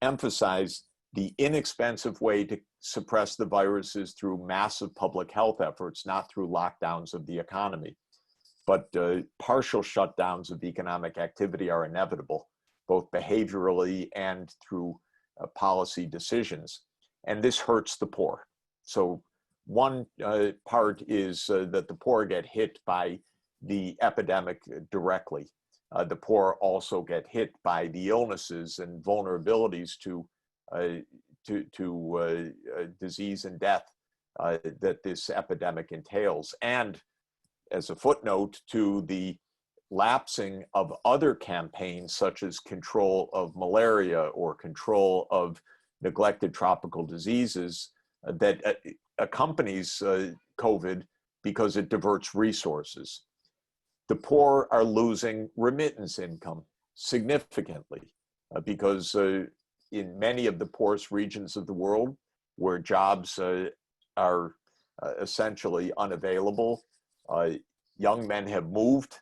emphasize the inexpensive way to suppress the virus is through massive public health efforts, not through lockdowns of the economy. But partial shutdowns of economic activity are inevitable, both behaviorally and through policy decisions. And this hurts the poor. So one part is that the poor get hit by the epidemic directly. The poor also get hit by the illnesses and vulnerabilities to disease and death that this epidemic entails. And as a footnote, to the lapsing of other campaigns such as control of malaria or control of neglected tropical diseases that accompanies COVID because it diverts resources. The poor are losing remittance income significantly because in many of the poorest regions of the world where jobs are essentially unavailable, young men have moved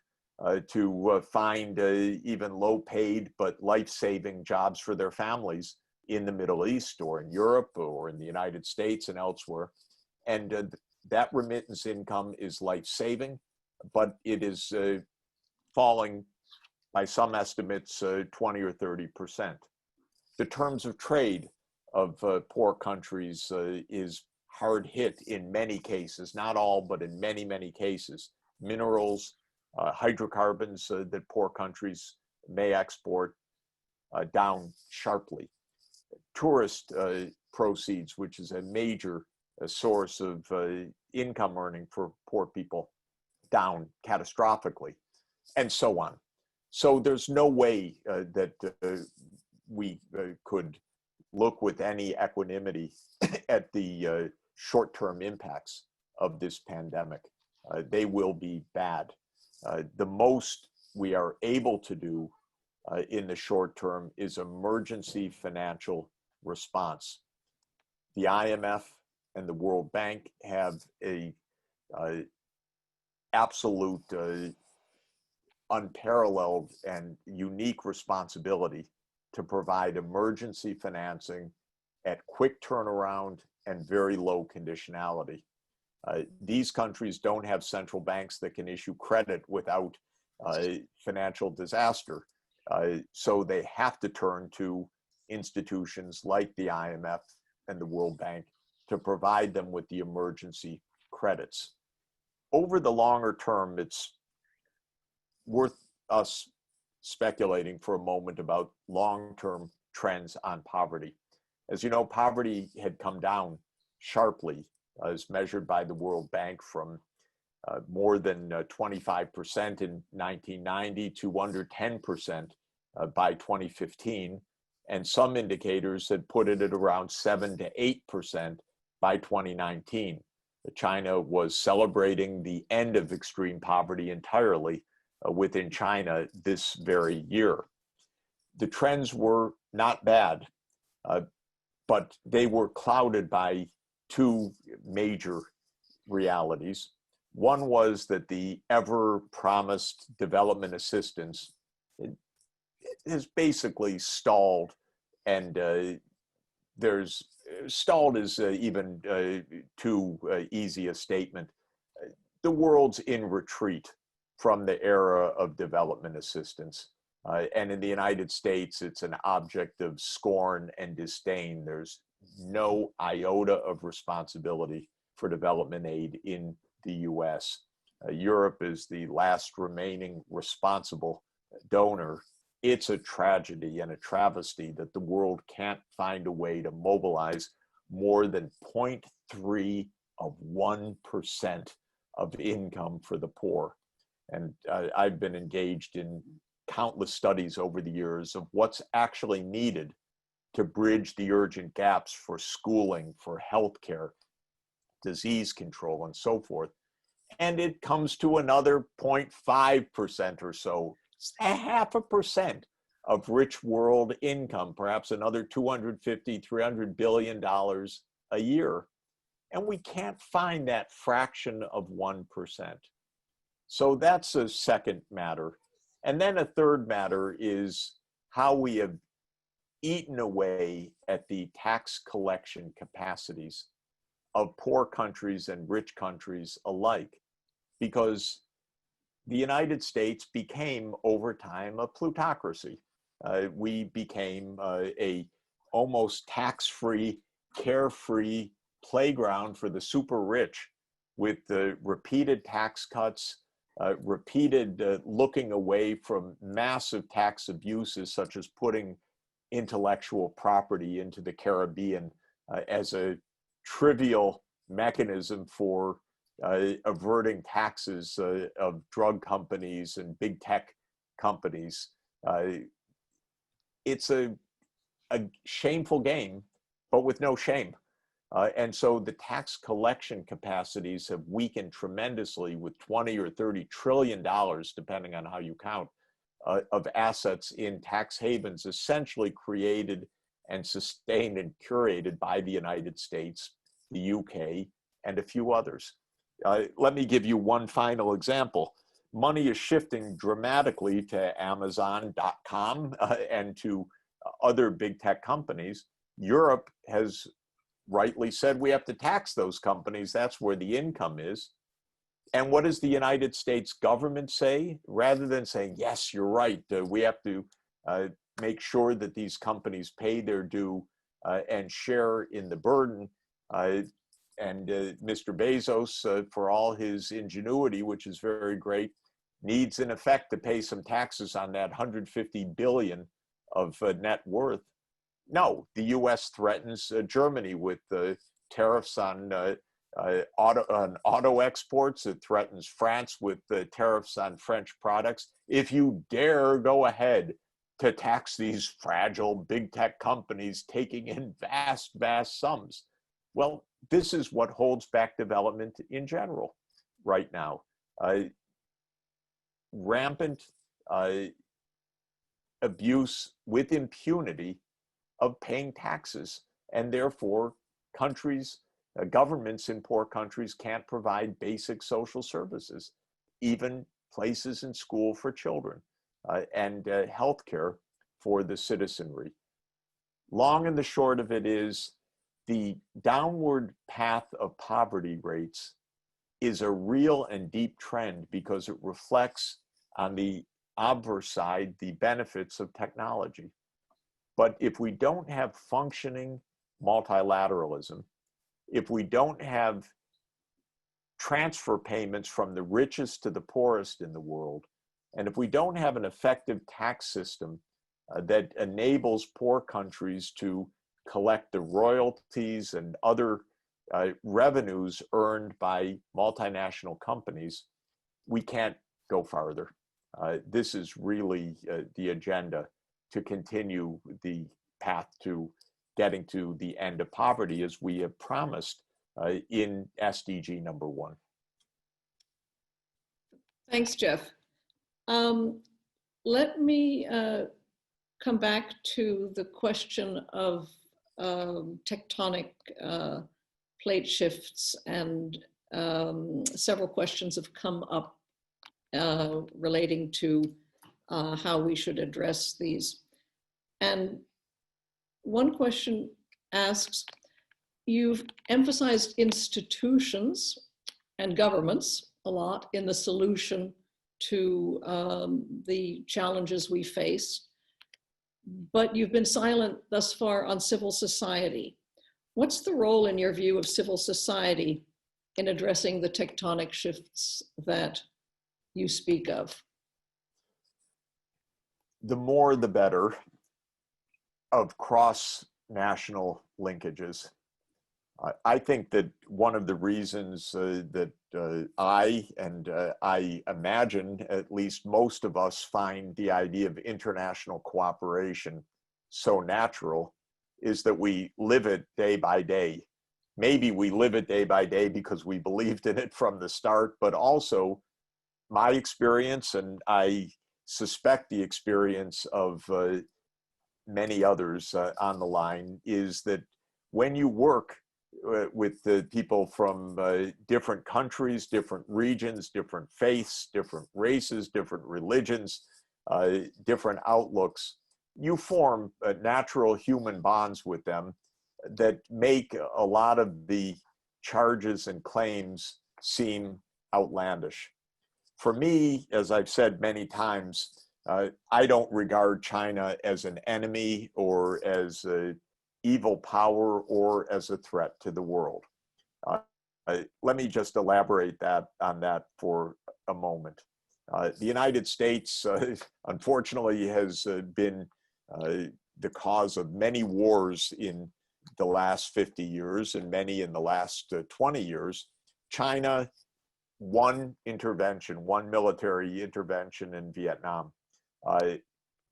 to find even low-paid but life-saving jobs for their families in the Middle East or in Europe or in the United States and elsewhere. And that remittance income is life-saving, but it is falling by some estimates 20 or 30%. The terms of trade of poor countries is hard hit in many cases, not all, but in many, many cases. Minerals, hydrocarbons that poor countries may export down sharply. Tourist proceeds, which is a major source of income earning for poor people, down catastrophically, and so on. So there's no way that we could look with any equanimity at the short-term impacts of this pandemic. They will be bad. The most we are able to do in the short term is emergency financial response. The IMF and the World Bank have a absolute unparalleled and unique responsibility to provide emergency financing at quick turnaround and very low conditionality. These countries don't have central banks that can issue credit without financial disaster. So they have to turn to institutions like the IMF and the World Bank to provide them with the emergency credits. over the longer term, it's worth us speculating for a moment about long-term trends on poverty. As you know, poverty had come down sharply as measured by the World Bank from more than 25% in 1990 to under 10% by 2015. And some indicators had put it at around 7 to 8% by 2019. China was celebrating the end of extreme poverty entirely within China this very year. The trends were not bad, but they were clouded by two major realities. One was that the ever-promised development assistance has basically stalled, and stalled is even too easy a statement. The world's in retreat from the era of development assistance. And in the United States, it's an object of scorn and disdain. There's no iota of responsibility for development aid in the US. Europe is the last remaining responsible donor. It's a tragedy and a travesty that the world can't find a way to mobilize more than 0.3 of 1% of income for the poor. And I've been engaged in countless studies over the years of what's actually needed to bridge the urgent gaps for schooling, for healthcare, disease control, and so forth. And it comes to another 0.5% or so, it's 0.5% of rich world income, perhaps another $250, $300 billion a year. And we can't find that fraction of 1%. So that's a second matter. And then a third matter is how we have eaten away at the tax collection capacities of poor countries and rich countries alike, because the United States became over time a plutocracy. We became a almost tax-free, carefree playground for the super rich, with the repeated tax cuts, repeated looking away from massive tax abuses, such as putting intellectual property into the Caribbean as a trivial mechanism for averting taxes of drug companies and big tech companies. It's a shameful game, but with no shame. And so the tax collection capacities have weakened tremendously, with 20 or 30 trillion dollars, depending on how you count, of assets in tax havens, essentially created and sustained and curated by the United States, the UK, and a few others. Let me give you one final example. Money is shifting dramatically to Amazon.com and to other big tech companies. Europe has rightly said we have to tax those companies. That's where the income is. And what does the United States government say? Rather than saying, yes, you're right, we have to make sure that these companies pay their due and share in the burden. And Mr. Bezos, for all his ingenuity, which is very great, needs in effect to pay some taxes on that 150 billion of net worth. No, the US threatens Germany with tariffs on auto exports. It threatens France with tariffs on French products. If you dare go ahead to tax these fragile big tech companies taking in vast, vast sums. Well, this is what holds back development in general right now. Rampant abuse with impunity of paying taxes, and therefore countries, governments in poor countries can't provide basic social services, even places in school for children, and healthcare for the citizenry. Long and the short of it is, the downward path of poverty rates is a real and deep trend because it reflects on the obverse side the benefits of technology. But if we don't have functioning multilateralism, if we don't have transfer payments from the richest to the poorest in the world. And if we don't have an effective tax system that enables poor countries to collect the royalties and other revenues earned by multinational companies, we can't go farther. This is really the agenda to continue the path to getting to the end of poverty as we have promised in SDG number 1. Thanks, Jeff. Let me come back to the question of tectonic plate shifts, and several questions have come up relating to how we should address these. And one question asks, you've emphasized institutions and governments a lot in the solution to the challenges we face, but you've been silent thus far on civil society. What's the role, in your view, of civil society in addressing the tectonic shifts that you speak of? The more the better of cross-national linkages. I think that one of the reasons that I imagine at least most of us find the idea of international cooperation so natural is that we live it day by day. Maybe we live it day by day because we believed in it from the start, but also my experience, and I suspect the experience of many others on the line, is that when you work with the people from different countries, different regions, different faiths, different races, different religions, different outlooks, you form natural human bonds with them that make a lot of the charges and claims seem outlandish. For me, as I've said many times, I don't regard China as an enemy or as an evil power or as a threat to the world. Let me just elaborate on that for a moment. The United States, unfortunately, has been the cause of many wars in the last 50 years and many in the last 20 years. China, one military intervention in Vietnam,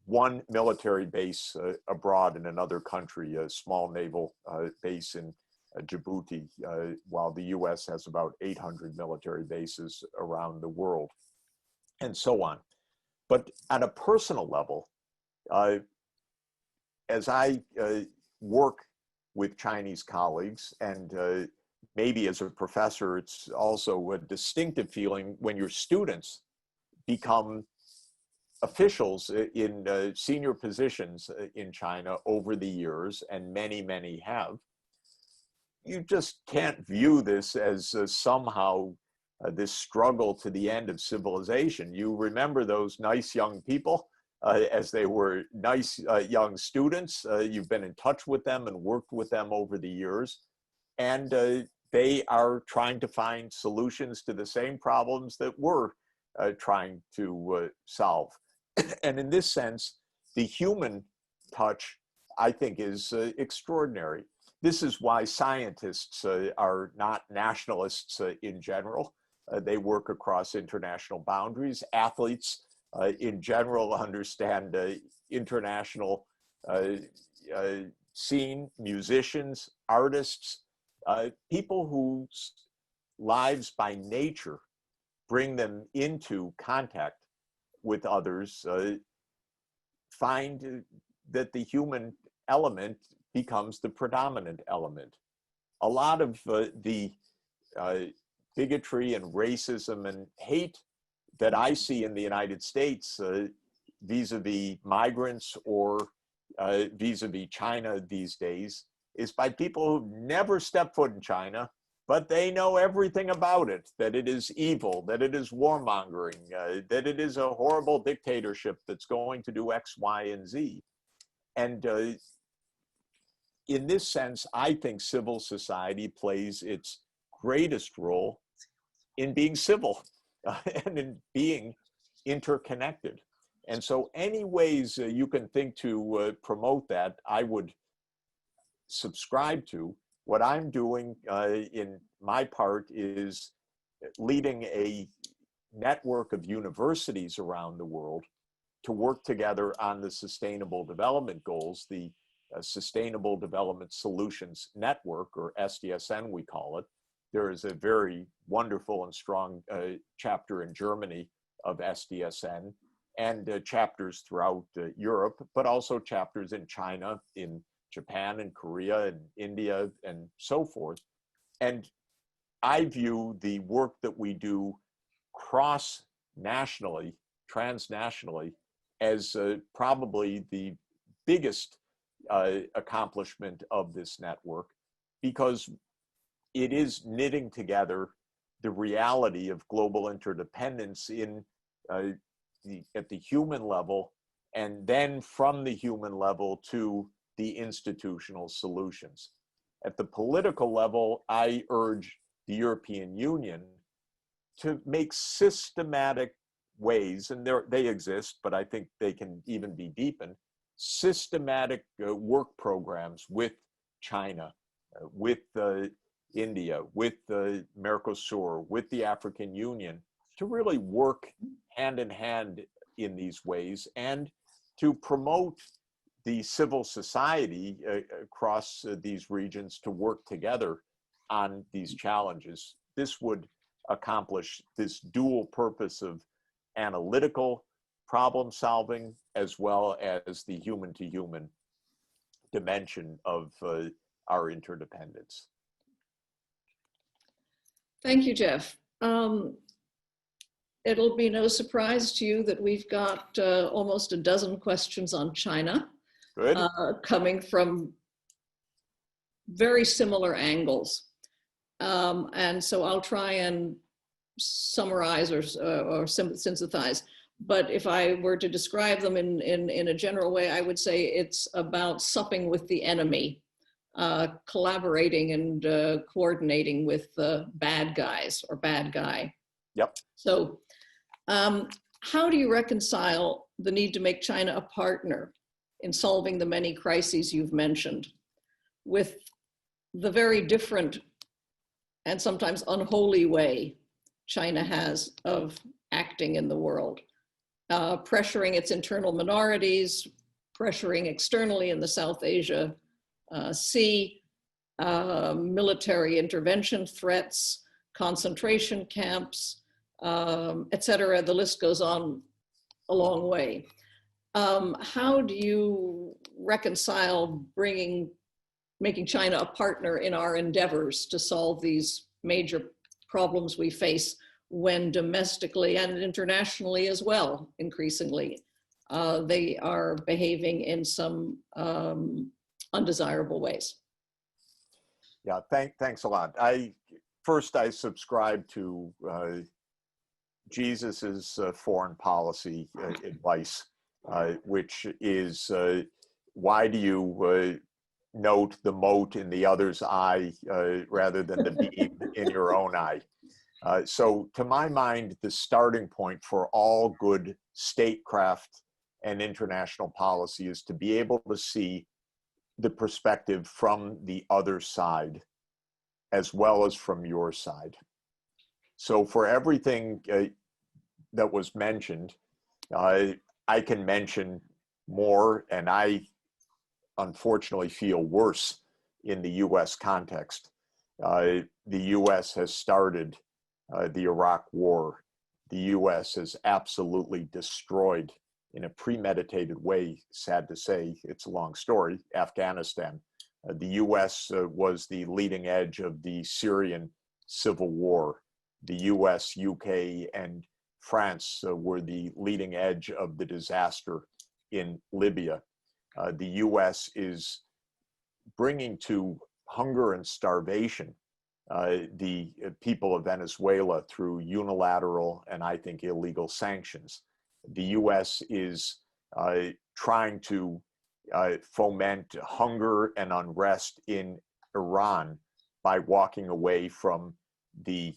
one military base abroad in another country, a small naval base in Djibouti, while the US has about 800 military bases around the world, and so on. But on a personal level, as I work with Chinese colleagues, and maybe as a professor, it's also a distinctive feeling when your students become officials in senior positions in China over the years, and many, many have. You just can't view this as somehow this struggle to the end of civilization. You remember those nice young people as they were nice young students. You've been in touch with them and worked with them over the years, and they are trying to find solutions to the same problems that we're trying to solve. And in this sense, the human touch, I think, is extraordinary. This is why scientists are not nationalists in general. They work across international boundaries. Athletes in general understand international scene, musicians, artists, people whose lives by nature bring them into contact with others, find that the human element becomes the predominant element. A lot of the bigotry and racism and hate that I see in the United States vis-a-vis migrants or vis-a-vis China these days is by people who've never stepped foot in China, but they know everything about it, that it is evil, that it is warmongering, that it is a horrible dictatorship that's going to do X, Y, and Z. And in this sense, I think civil society plays its greatest role in being civil and in being interconnected. And so any ways you can think to promote that, I would subscribe to. What I'm doing in my part is leading a network of universities around the world to work together on the Sustainable Development Goals, the Sustainable Development Solutions Network, or SDSN we call it. There is a very wonderful and strong chapter in Germany of SDSN, and chapters throughout Europe, but also chapters in China, in Japan and Korea and India and so forth. And I view the work that we do cross-nationally, transnationally, as probably the biggest accomplishment of this network, because it is knitting together the reality of global interdependence in at the human level, and then from the human level to the institutional solutions. At the political level, I urge the European Union to make systematic ways, and they exist, but I think they can even be deepened, systematic work programs with China, with India, with the Mercosur, with the African Union, to really work hand in hand in these ways, and to promote the civil society across these regions to work together on these challenges. This would accomplish this dual purpose of analytical problem solving, as well as the human-to-human dimension of our interdependence. Thank you, Jeff. It'll be no surprise to you that we've got almost a dozen questions on China. Good. Coming from very similar angles. And so I'll try and summarize or synthesize. But if I were to describe them in a general way, I would say it's about supping with the enemy, collaborating and coordinating with the bad guys or bad guy. Yep. So how do you reconcile the need to make China a partner in solving the many crises you've mentioned with the very different and sometimes unholy way China has of acting in the world, pressuring its internal minorities, pressuring externally in the South Asia Sea, military intervention threats, concentration camps, etc. The list goes on a long way. How do you reconcile making China a partner in our endeavors to solve these major problems we face when domestically and internationally as well, increasingly, they are behaving in some undesirable ways? Yeah, thanks a lot. First, I subscribe to Jesus's foreign policy advice, which is, why do you note the mote in the other's eye rather than the beam in your own eye? So to my mind, the starting point for all good statecraft and international policy is to be able to see the perspective from the other side as well as from your side. So for everything that was mentioned, I can mention more, and I unfortunately feel worse in the US context. The US has started the Iraq War. The US has absolutely destroyed, in a premeditated way, sad to say, it's a long story, Afghanistan. The US was the leading edge of the Syrian civil war. The US, UK, and France were the leading edge of the disaster in Libya. The US is bringing to hunger and starvation the people of Venezuela through unilateral and I think illegal sanctions. The US is trying to foment hunger and unrest in Iran by walking away from the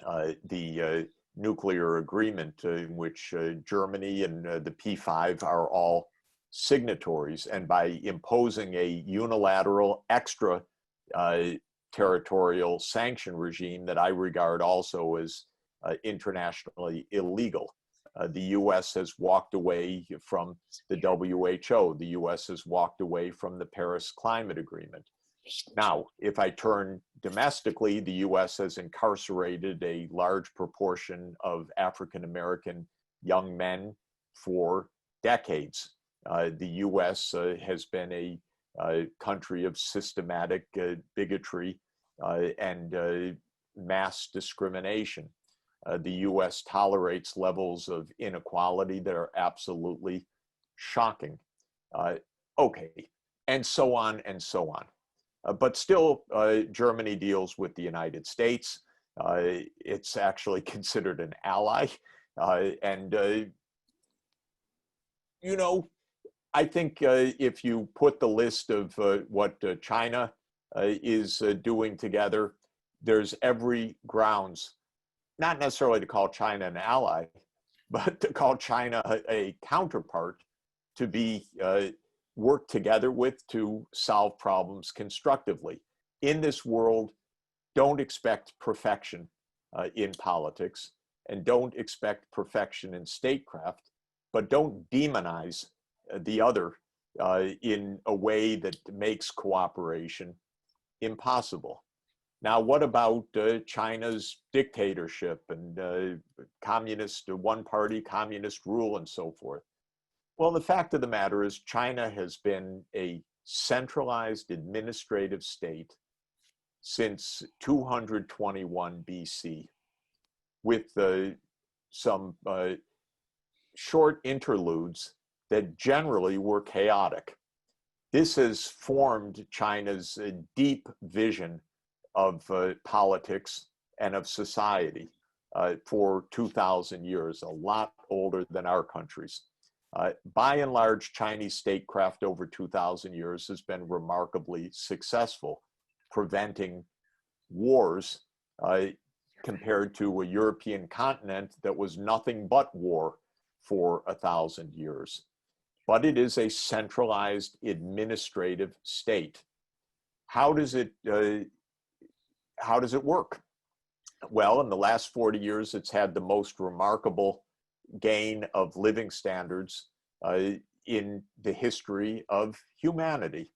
the nuclear agreement in which Germany and the P5 are all signatories, and by imposing a unilateral extra territorial sanction regime that I regard also as internationally illegal. The US has walked away from the WHO. The US has walked away from the Paris Climate Agreement. Now, if I turn domestically, the US has incarcerated a large proportion of African-American young men for decades. The US has been a country of systematic bigotry and mass discrimination. The US tolerates levels of inequality that are absolutely shocking. Okay, and so on and so on. But still, Germany deals with the United States. It's actually considered an ally. You know, I think if you put the list of what China is doing together, there's every grounds, not necessarily to call China an ally, but to call China a counterpart to be work together with to solve problems constructively. In this world, don't expect perfection in politics, and don't expect perfection in statecraft, but don't demonize the other in a way that makes cooperation impossible. Now, what about China's dictatorship and communist, one-party communist rule and so forth? Well, the fact of the matter is China has been a centralized administrative state since 221 BC, with some short interludes that generally were chaotic. This has formed China's deep vision of politics and of society for 2,000 years, a lot older than our country's. By and large, Chinese statecraft over 2,000 years has been remarkably successful, preventing wars compared to a European continent that was nothing but war for 1,000 years. But it is a centralized administrative state. How does it work? Well, in the last 40 years, it's had the most remarkable gain of living standards in the history of humanity.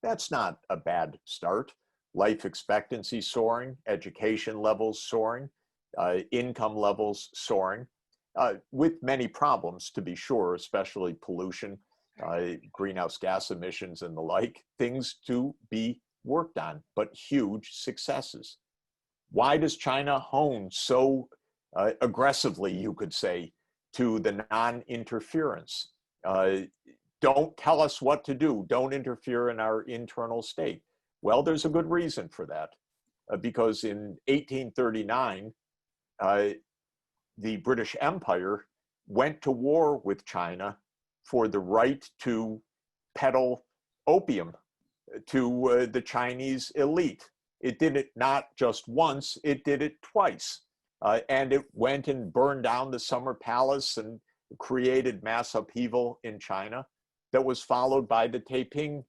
That's not a bad start. Life expectancy soaring, education levels soaring, income levels soaring, with many problems to be sure, especially pollution, greenhouse gas emissions and the like, things to be worked on, but huge successes. Why does China hone so aggressively, you could say, to the non-interference? Don't tell us what to do. Don't interfere in our internal state. Well, there's a good reason for that. Because in 1839, the British Empire went to war with China for the right to peddle opium to the Chinese elite. It did it not just once, it did it twice. And it went and burned down the Summer Palace and created mass upheaval in China that was followed by the Taiping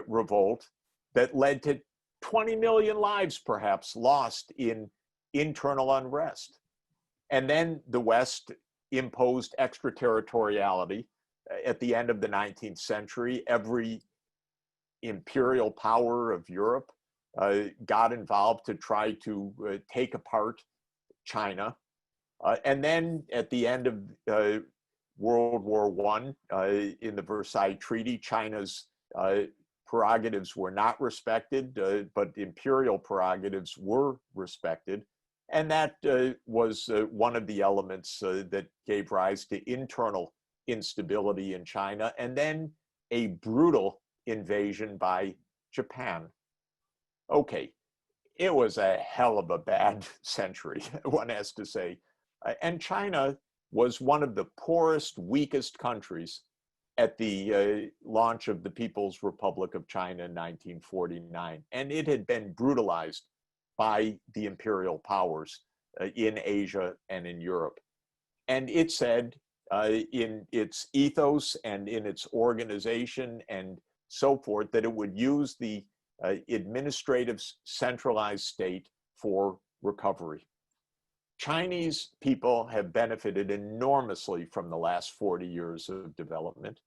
revolt that led to 20 million lives perhaps lost in internal unrest. And then the West imposed extraterritoriality. At the end of the 19th century, every imperial power of Europe got involved to try to take apart China. And then at the end of World War I, in the Versailles Treaty, China's prerogatives were not respected, but imperial prerogatives were respected. And that was one of the elements that gave rise to internal instability in China, and then a brutal invasion by Japan. Okay, it was a hell of a bad century, one has to say. And China was one of the poorest, weakest countries at the launch of the People's Republic of China in 1949. And it had been brutalized by the imperial powers in Asia and in Europe. And it said in its ethos and in its organization and so forth that it would use the administrative centralized state for recovery. Chinese people have benefited enormously from the last 40 years of development.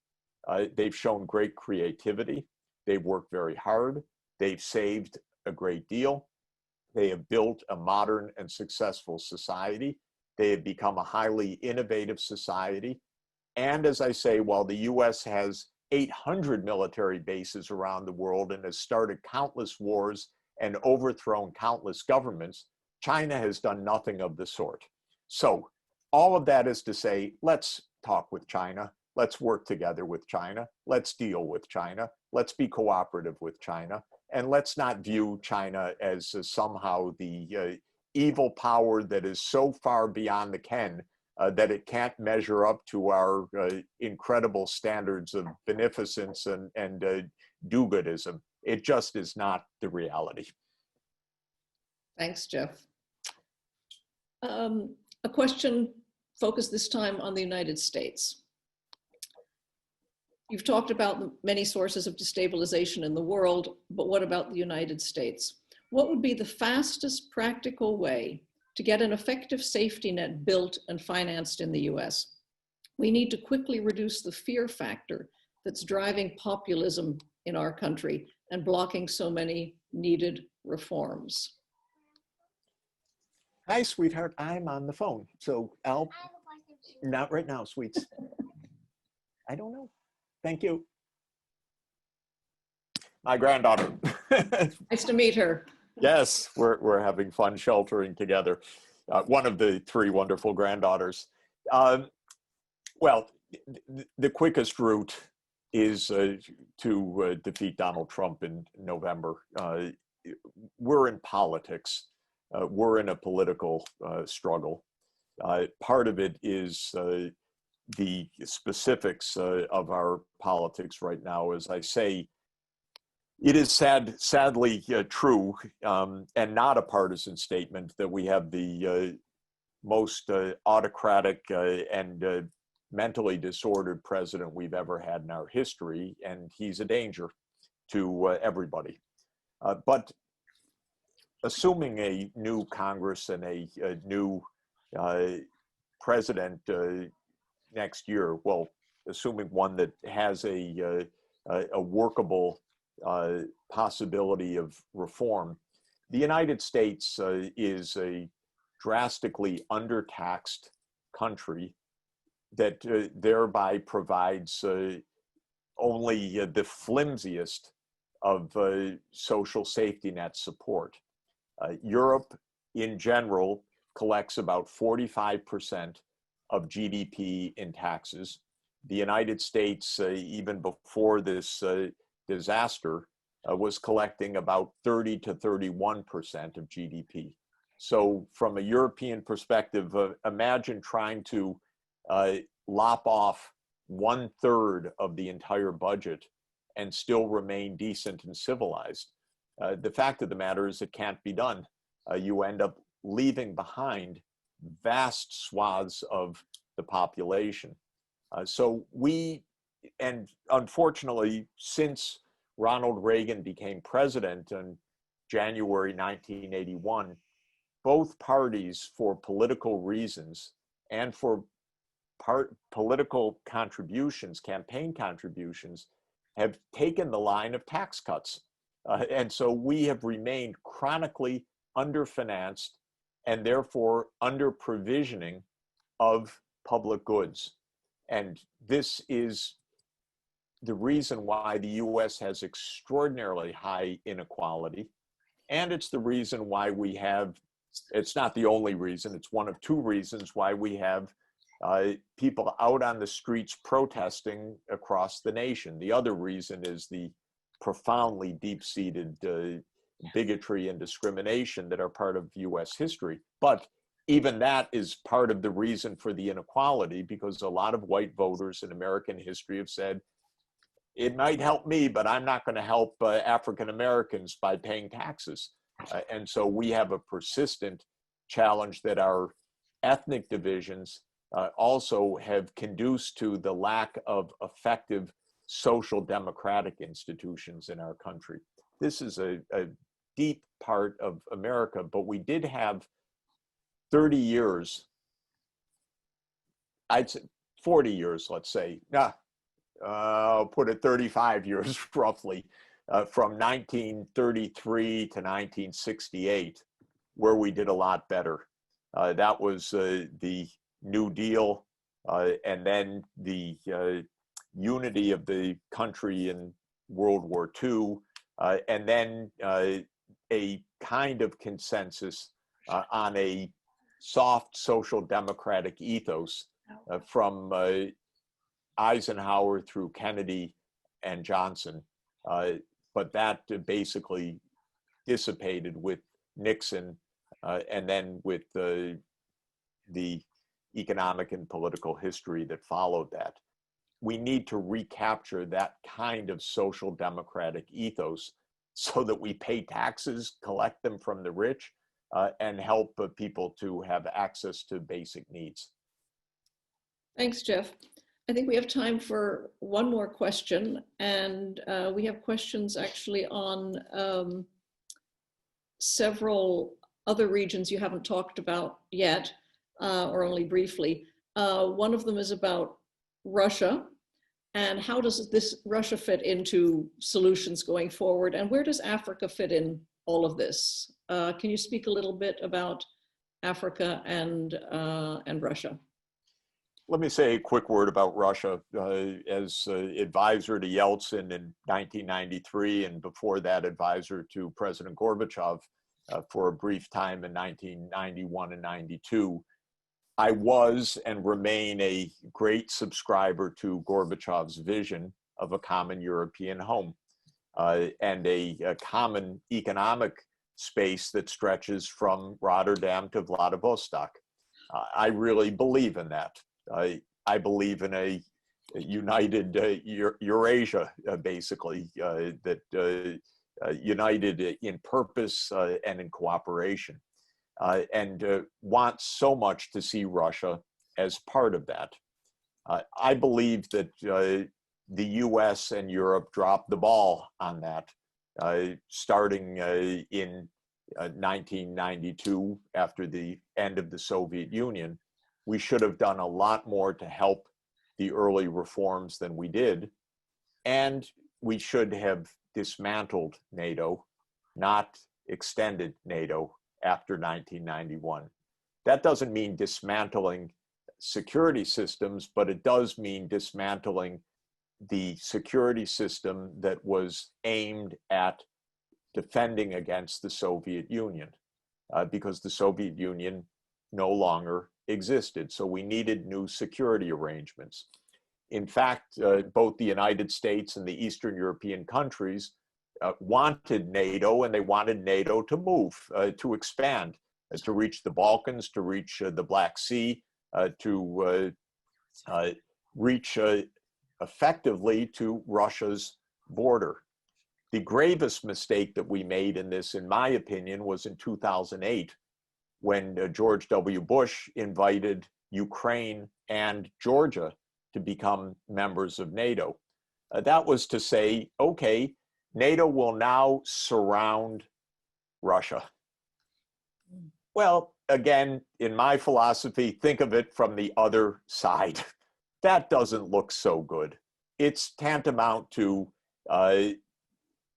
They've shown great creativity. They've worked very hard. They've saved a great deal. They have built a modern and successful society. They have become a highly innovative society. And as I say, while the US has 800 military bases around the world and has started countless wars and overthrown countless governments, China has done nothing of the sort. So all of that is to say, let's talk with China. Let's work together with China. Let's deal with China. Let's be cooperative with China. And let's not view China as somehow the evil power that is so far beyond the ken that it can't measure up to our incredible standards of beneficence and do-goodism. It just is not the reality. Thanks, Jeff. A question focused this time on the United States. You've talked about the many sources of destabilization in the world, but what about the United States? What would be the fastest practical way to get an effective safety net built and financed in the US? We need to quickly reduce the fear factor that's driving populism in our country and blocking so many needed reforms. Hi, sweetheart. I'm on the phone. So I'll, not right now, sweets. I don't know. Thank you. My granddaughter. Nice to meet her. Yes, we're having fun sheltering together. One of the three wonderful granddaughters. Well, the quickest route is to defeat Donald Trump in November. We're in politics. We're in a political struggle. Part of it is the specifics of our politics right now. As I say, it is sadly true and not a partisan statement that we have the most autocratic and mentally disordered president we've ever had in our history, and he's a danger to everybody. But assuming a new Congress and a new president next year, well, assuming one that has a workable possibility of reform, the United States is a drastically undertaxed country that thereby provides only the flimsiest of social safety net support. Europe in general collects about 45% of GDP in taxes. The United States, even before this disaster, was collecting about 30 to 31% of GDP. So from a European perspective, imagine trying to lop off 1/3 of the entire budget and still remain decent and civilized. The fact of the matter is it can't be done. You end up leaving behind vast swaths of the population. So we, and unfortunately, since Ronald Reagan became president in January 1981, both parties, for political reasons and for political contributions, campaign contributions, have taken the line of tax cuts. And so we have remained chronically underfinanced and therefore under provisioning of public goods. And this is the reason why the US has extraordinarily high inequality. And it's the reason why we have, it's not the only reason, it's one of two reasons why we have people out on the streets protesting across the nation. The other reason is the profoundly deep-seated bigotry and discrimination that are part of US history. But even that is part of the reason for the inequality, because a lot of white voters in American history have said, it might help me, but I'm not going to help African Americans by paying taxes. And so we have a persistent challenge that our ethnic divisions also have conduced to the lack of effective social democratic institutions in our country. This is a deep part of America, but we did have 30 years, I'd say 40 years, let's say, I'll put it 35 years roughly, from 1933 to 1968, where we did a lot better. That was the New Deal, and then the unity of the country in World War II, and then a kind of consensus on a soft social democratic ethos from Eisenhower through Kennedy and Johnson. But that basically dissipated with Nixon, and then with the economic and political history that followed that. We need to recapture that kind of social democratic ethos so that we pay taxes, collect them from the rich, and help people to have access to basic needs. Thanks, Jeff. I think we have time for one more question, and we have questions actually on several other regions you haven't talked about yet, or only briefly. One of them is about Russia, and how does this Russia fit into solutions going forward, and where does Africa fit in all of this? Can you speak a little bit about Africa and Russia? Let me say a quick word about Russia. As advisor to Yeltsin in 1993, and before that advisor to President Gorbachev for a brief time in 1991 and 92, I was and remain a great subscriber to Gorbachev's vision of a common European home and a common economic space that stretches from Rotterdam to Vladivostok. I really believe in that. I believe in a united Eurasia, basically, that united in purpose and in cooperation, and want so much to see Russia as part of that. I believe that the US and Europe dropped the ball on that, starting in 1992, after the end of the Soviet Union. We should have done a lot more to help the early reforms than we did. And we should have dismantled NATO, not extended NATO after 1991. That doesn't mean dismantling security systems, but it does mean dismantling the security system that was aimed at defending against the Soviet Union, because the Soviet Union no longer existed. So we needed new security arrangements. In fact, both the United States and the Eastern European countries wanted NATO, and they wanted NATO to move, to expand, to reach the Balkans, to reach the Black Sea, to reach effectively to Russia's border. The gravest mistake that we made in this, in my opinion, was in 2008, when George W. Bush invited Ukraine and Georgia to become members of NATO. That was to say, okay, NATO will now surround Russia. Well, again, in my philosophy, think of it from the other side. That doesn't look so good. It's tantamount to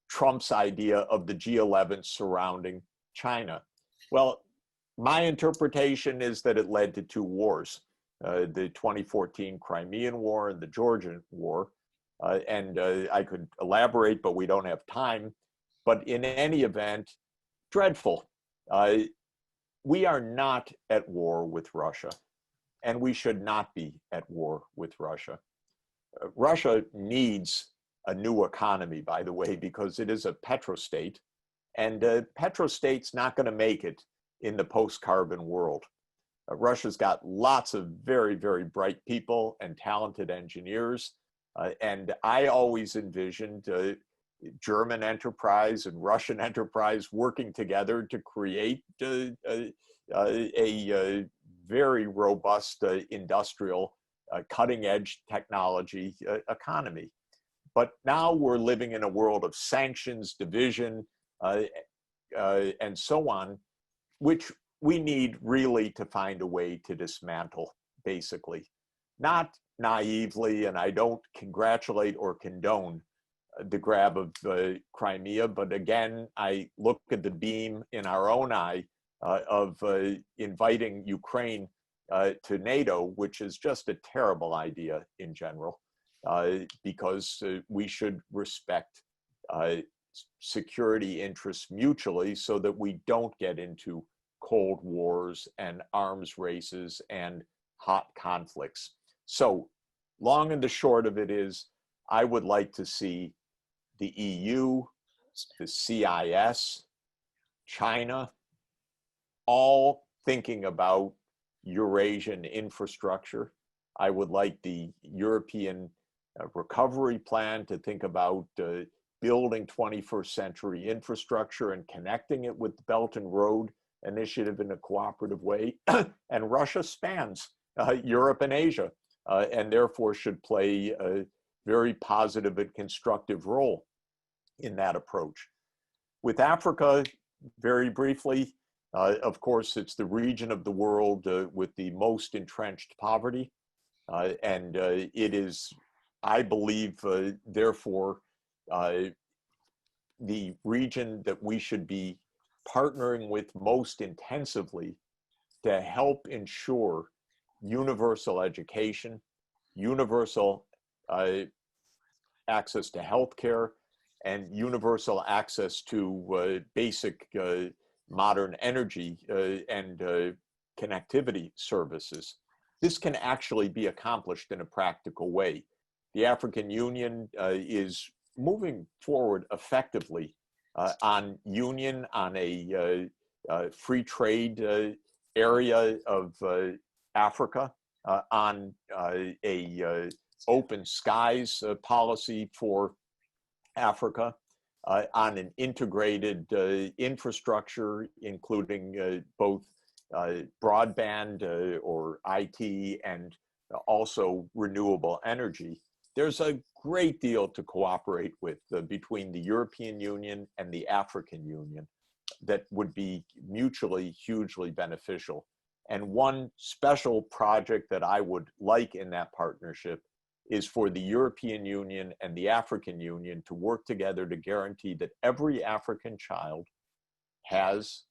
Trump's idea of the G11 surrounding China. Well, my interpretation is that it led to two wars, the 2014 Crimean War and the Georgian War. And I could elaborate, but we don't have time. But in any event, dreadful. We are not at war with Russia, and we should not be at war with Russia. Russia needs a new economy, by the way, because it is a petrostate, and petrostate's not going to make it in the post-carbon world. Russia's got lots of very, very bright people and talented engineers. And I always envisioned German enterprise and Russian enterprise working together to create a very robust industrial, cutting edge technology economy. But now we're living in a world of sanctions, division, and so on, which we need really to find a way to dismantle, basically. Not naively, and I don't congratulate or condone the grab of Crimea, but again, I look at the beam in our own eye of inviting Ukraine to NATO, which is just a terrible idea in general, because we should respect security interests mutually so that we don't get into cold wars and arms races and hot conflicts. So long and the short of it is, I would like to see the EU, the CIS, China, all thinking about Eurasian infrastructure. I would like the European recovery plan to think about building 21st century infrastructure and connecting it with the Belt and Road Initiative in a cooperative way. And Russia spans Europe and Asia, and therefore should play a very positive and constructive role in that approach. With Africa, very briefly, of course, it's the region of the world with the most entrenched poverty. And it is, I believe, therefore, the region that we should be partnering with most intensively to help ensure universal education, universal access to healthcare, and universal access to basic modern energy and connectivity services. This can actually be accomplished in a practical way. The African Union is moving forward effectively on union, on a free trade area of Africa, on a open skies policy for Africa, on an integrated infrastructure, including both broadband or IT and also renewable energy. There's a great deal to cooperate with between the European Union and the African Union that would be mutually hugely beneficial. And one special project that I would like in that partnership is for the European Union and the African Union to work together to guarantee that every African child has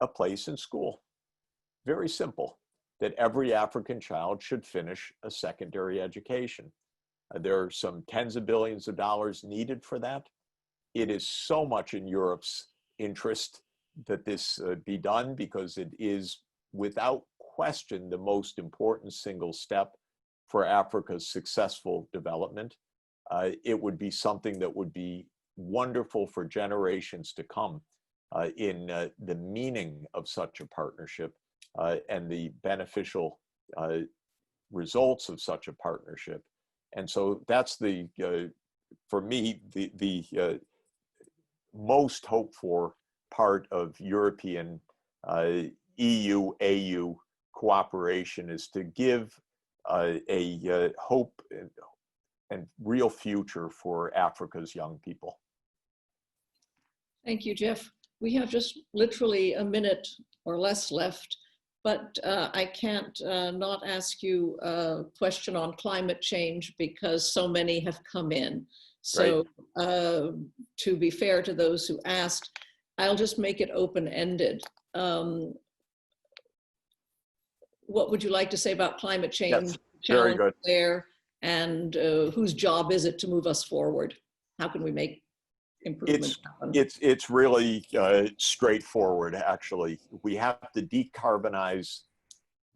a place in school. Very simple, that every African child should finish a secondary education. There are some tens of billions of dollars needed for that. It is so much in Europe's interest that this be done, because it is without question the most important single step for Africa's successful development. It would be something that would be wonderful for generations to come in the meaning of such a partnership and the beneficial results of such a partnership. And so that's the, for me, the most hoped for part of European EU-AU cooperation, is to give a hope and real future for Africa's young people. Thank you, Jeff. We have just literally a minute or less left, but I can't not ask you a question on climate change, because so many have come in. So to be fair to those who asked, I'll just make it open-ended. What would you like to say about climate change? Yes, very good. There, and whose job is it to move us forward? How can we make improvement happen? It's really straightforward, actually. We have to decarbonize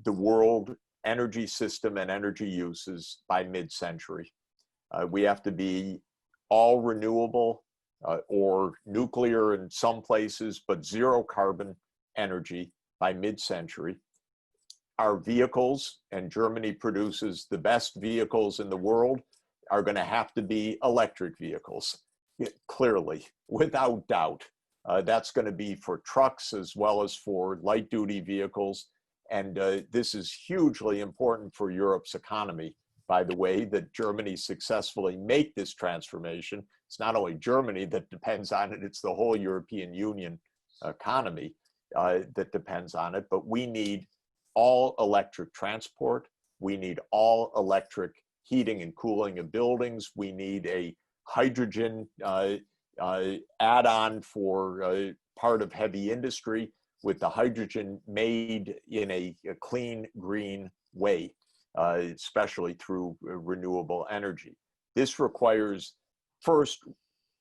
the world energy system and energy uses by mid-century. We have to be all renewable or nuclear in some places, but zero carbon energy by mid-century. Our vehicles, and Germany produces the best vehicles in the world, are going to have to be electric vehicles, clearly, without doubt. That's going to be for trucks as well as for light duty vehicles. And this is hugely important for Europe's economy, by the way, that Germany successfully make this transformation. It's not only Germany that depends on it, it's the whole European Union economy that depends on it. But we need all electric transport. We need all electric heating and cooling of buildings. We need a hydrogen add-on for part of heavy industry, with the hydrogen made in a clean, green way, especially through renewable energy. This requires, first,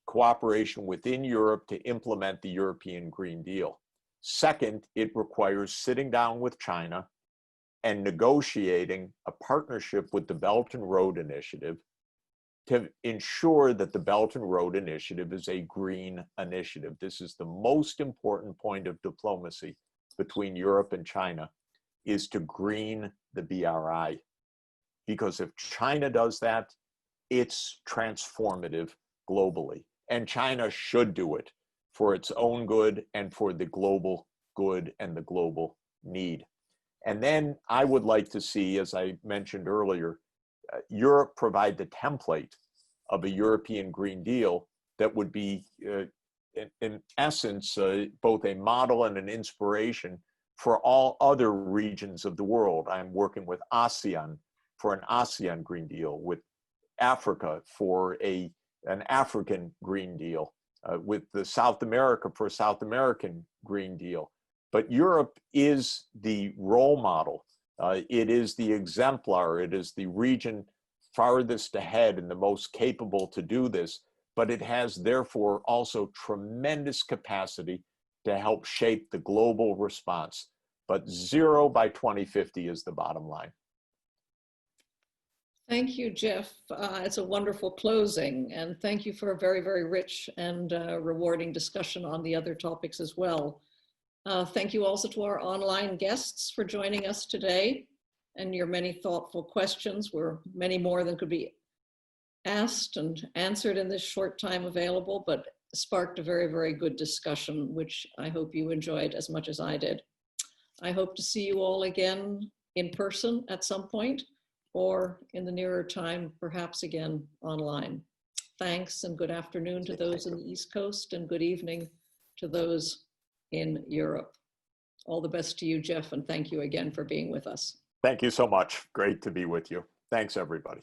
cooperation within Europe to implement the European Green Deal. Second, it requires sitting down with China and negotiating a partnership with the Belt and Road Initiative to ensure that the Belt and Road Initiative is a green initiative. This is the most important point of diplomacy between Europe and China, is to green the BRI. Because if China does that, it's transformative globally. And China should do it for its own good and for the global good and the global need. And then I would like to see, as I mentioned earlier, Europe provide the template of a European Green Deal that would be, in essence, both a model and an inspiration for all other regions of the world. I'm working with ASEAN for an ASEAN Green Deal, with Africa for an African Green Deal, with the South America for a South American Green Deal. But Europe is the role model. It is the exemplar. It is the region farthest ahead and the most capable to do this. But it has, therefore, also tremendous capacity to help shape the global response. But zero by 2050 is the bottom line. Thank you, Jeff. It's a wonderful closing. And thank you for a very, very rich and rewarding discussion on the other topics as well. Thank you also to our online guests for joining us today, and your many thoughtful questions. Were many more than could be asked and answered in this short time available, but sparked a very, very good discussion, which I hope you enjoyed as much as I did. I hope to see you all again in person at some point, or in the nearer time, perhaps again online. Thanks, and good afternoon to those in the East Coast, and good evening to those in Europe. All the best to you, Jeff, and thank you again for being with us. Thank you so much. Great to be with you. Thanks, everybody.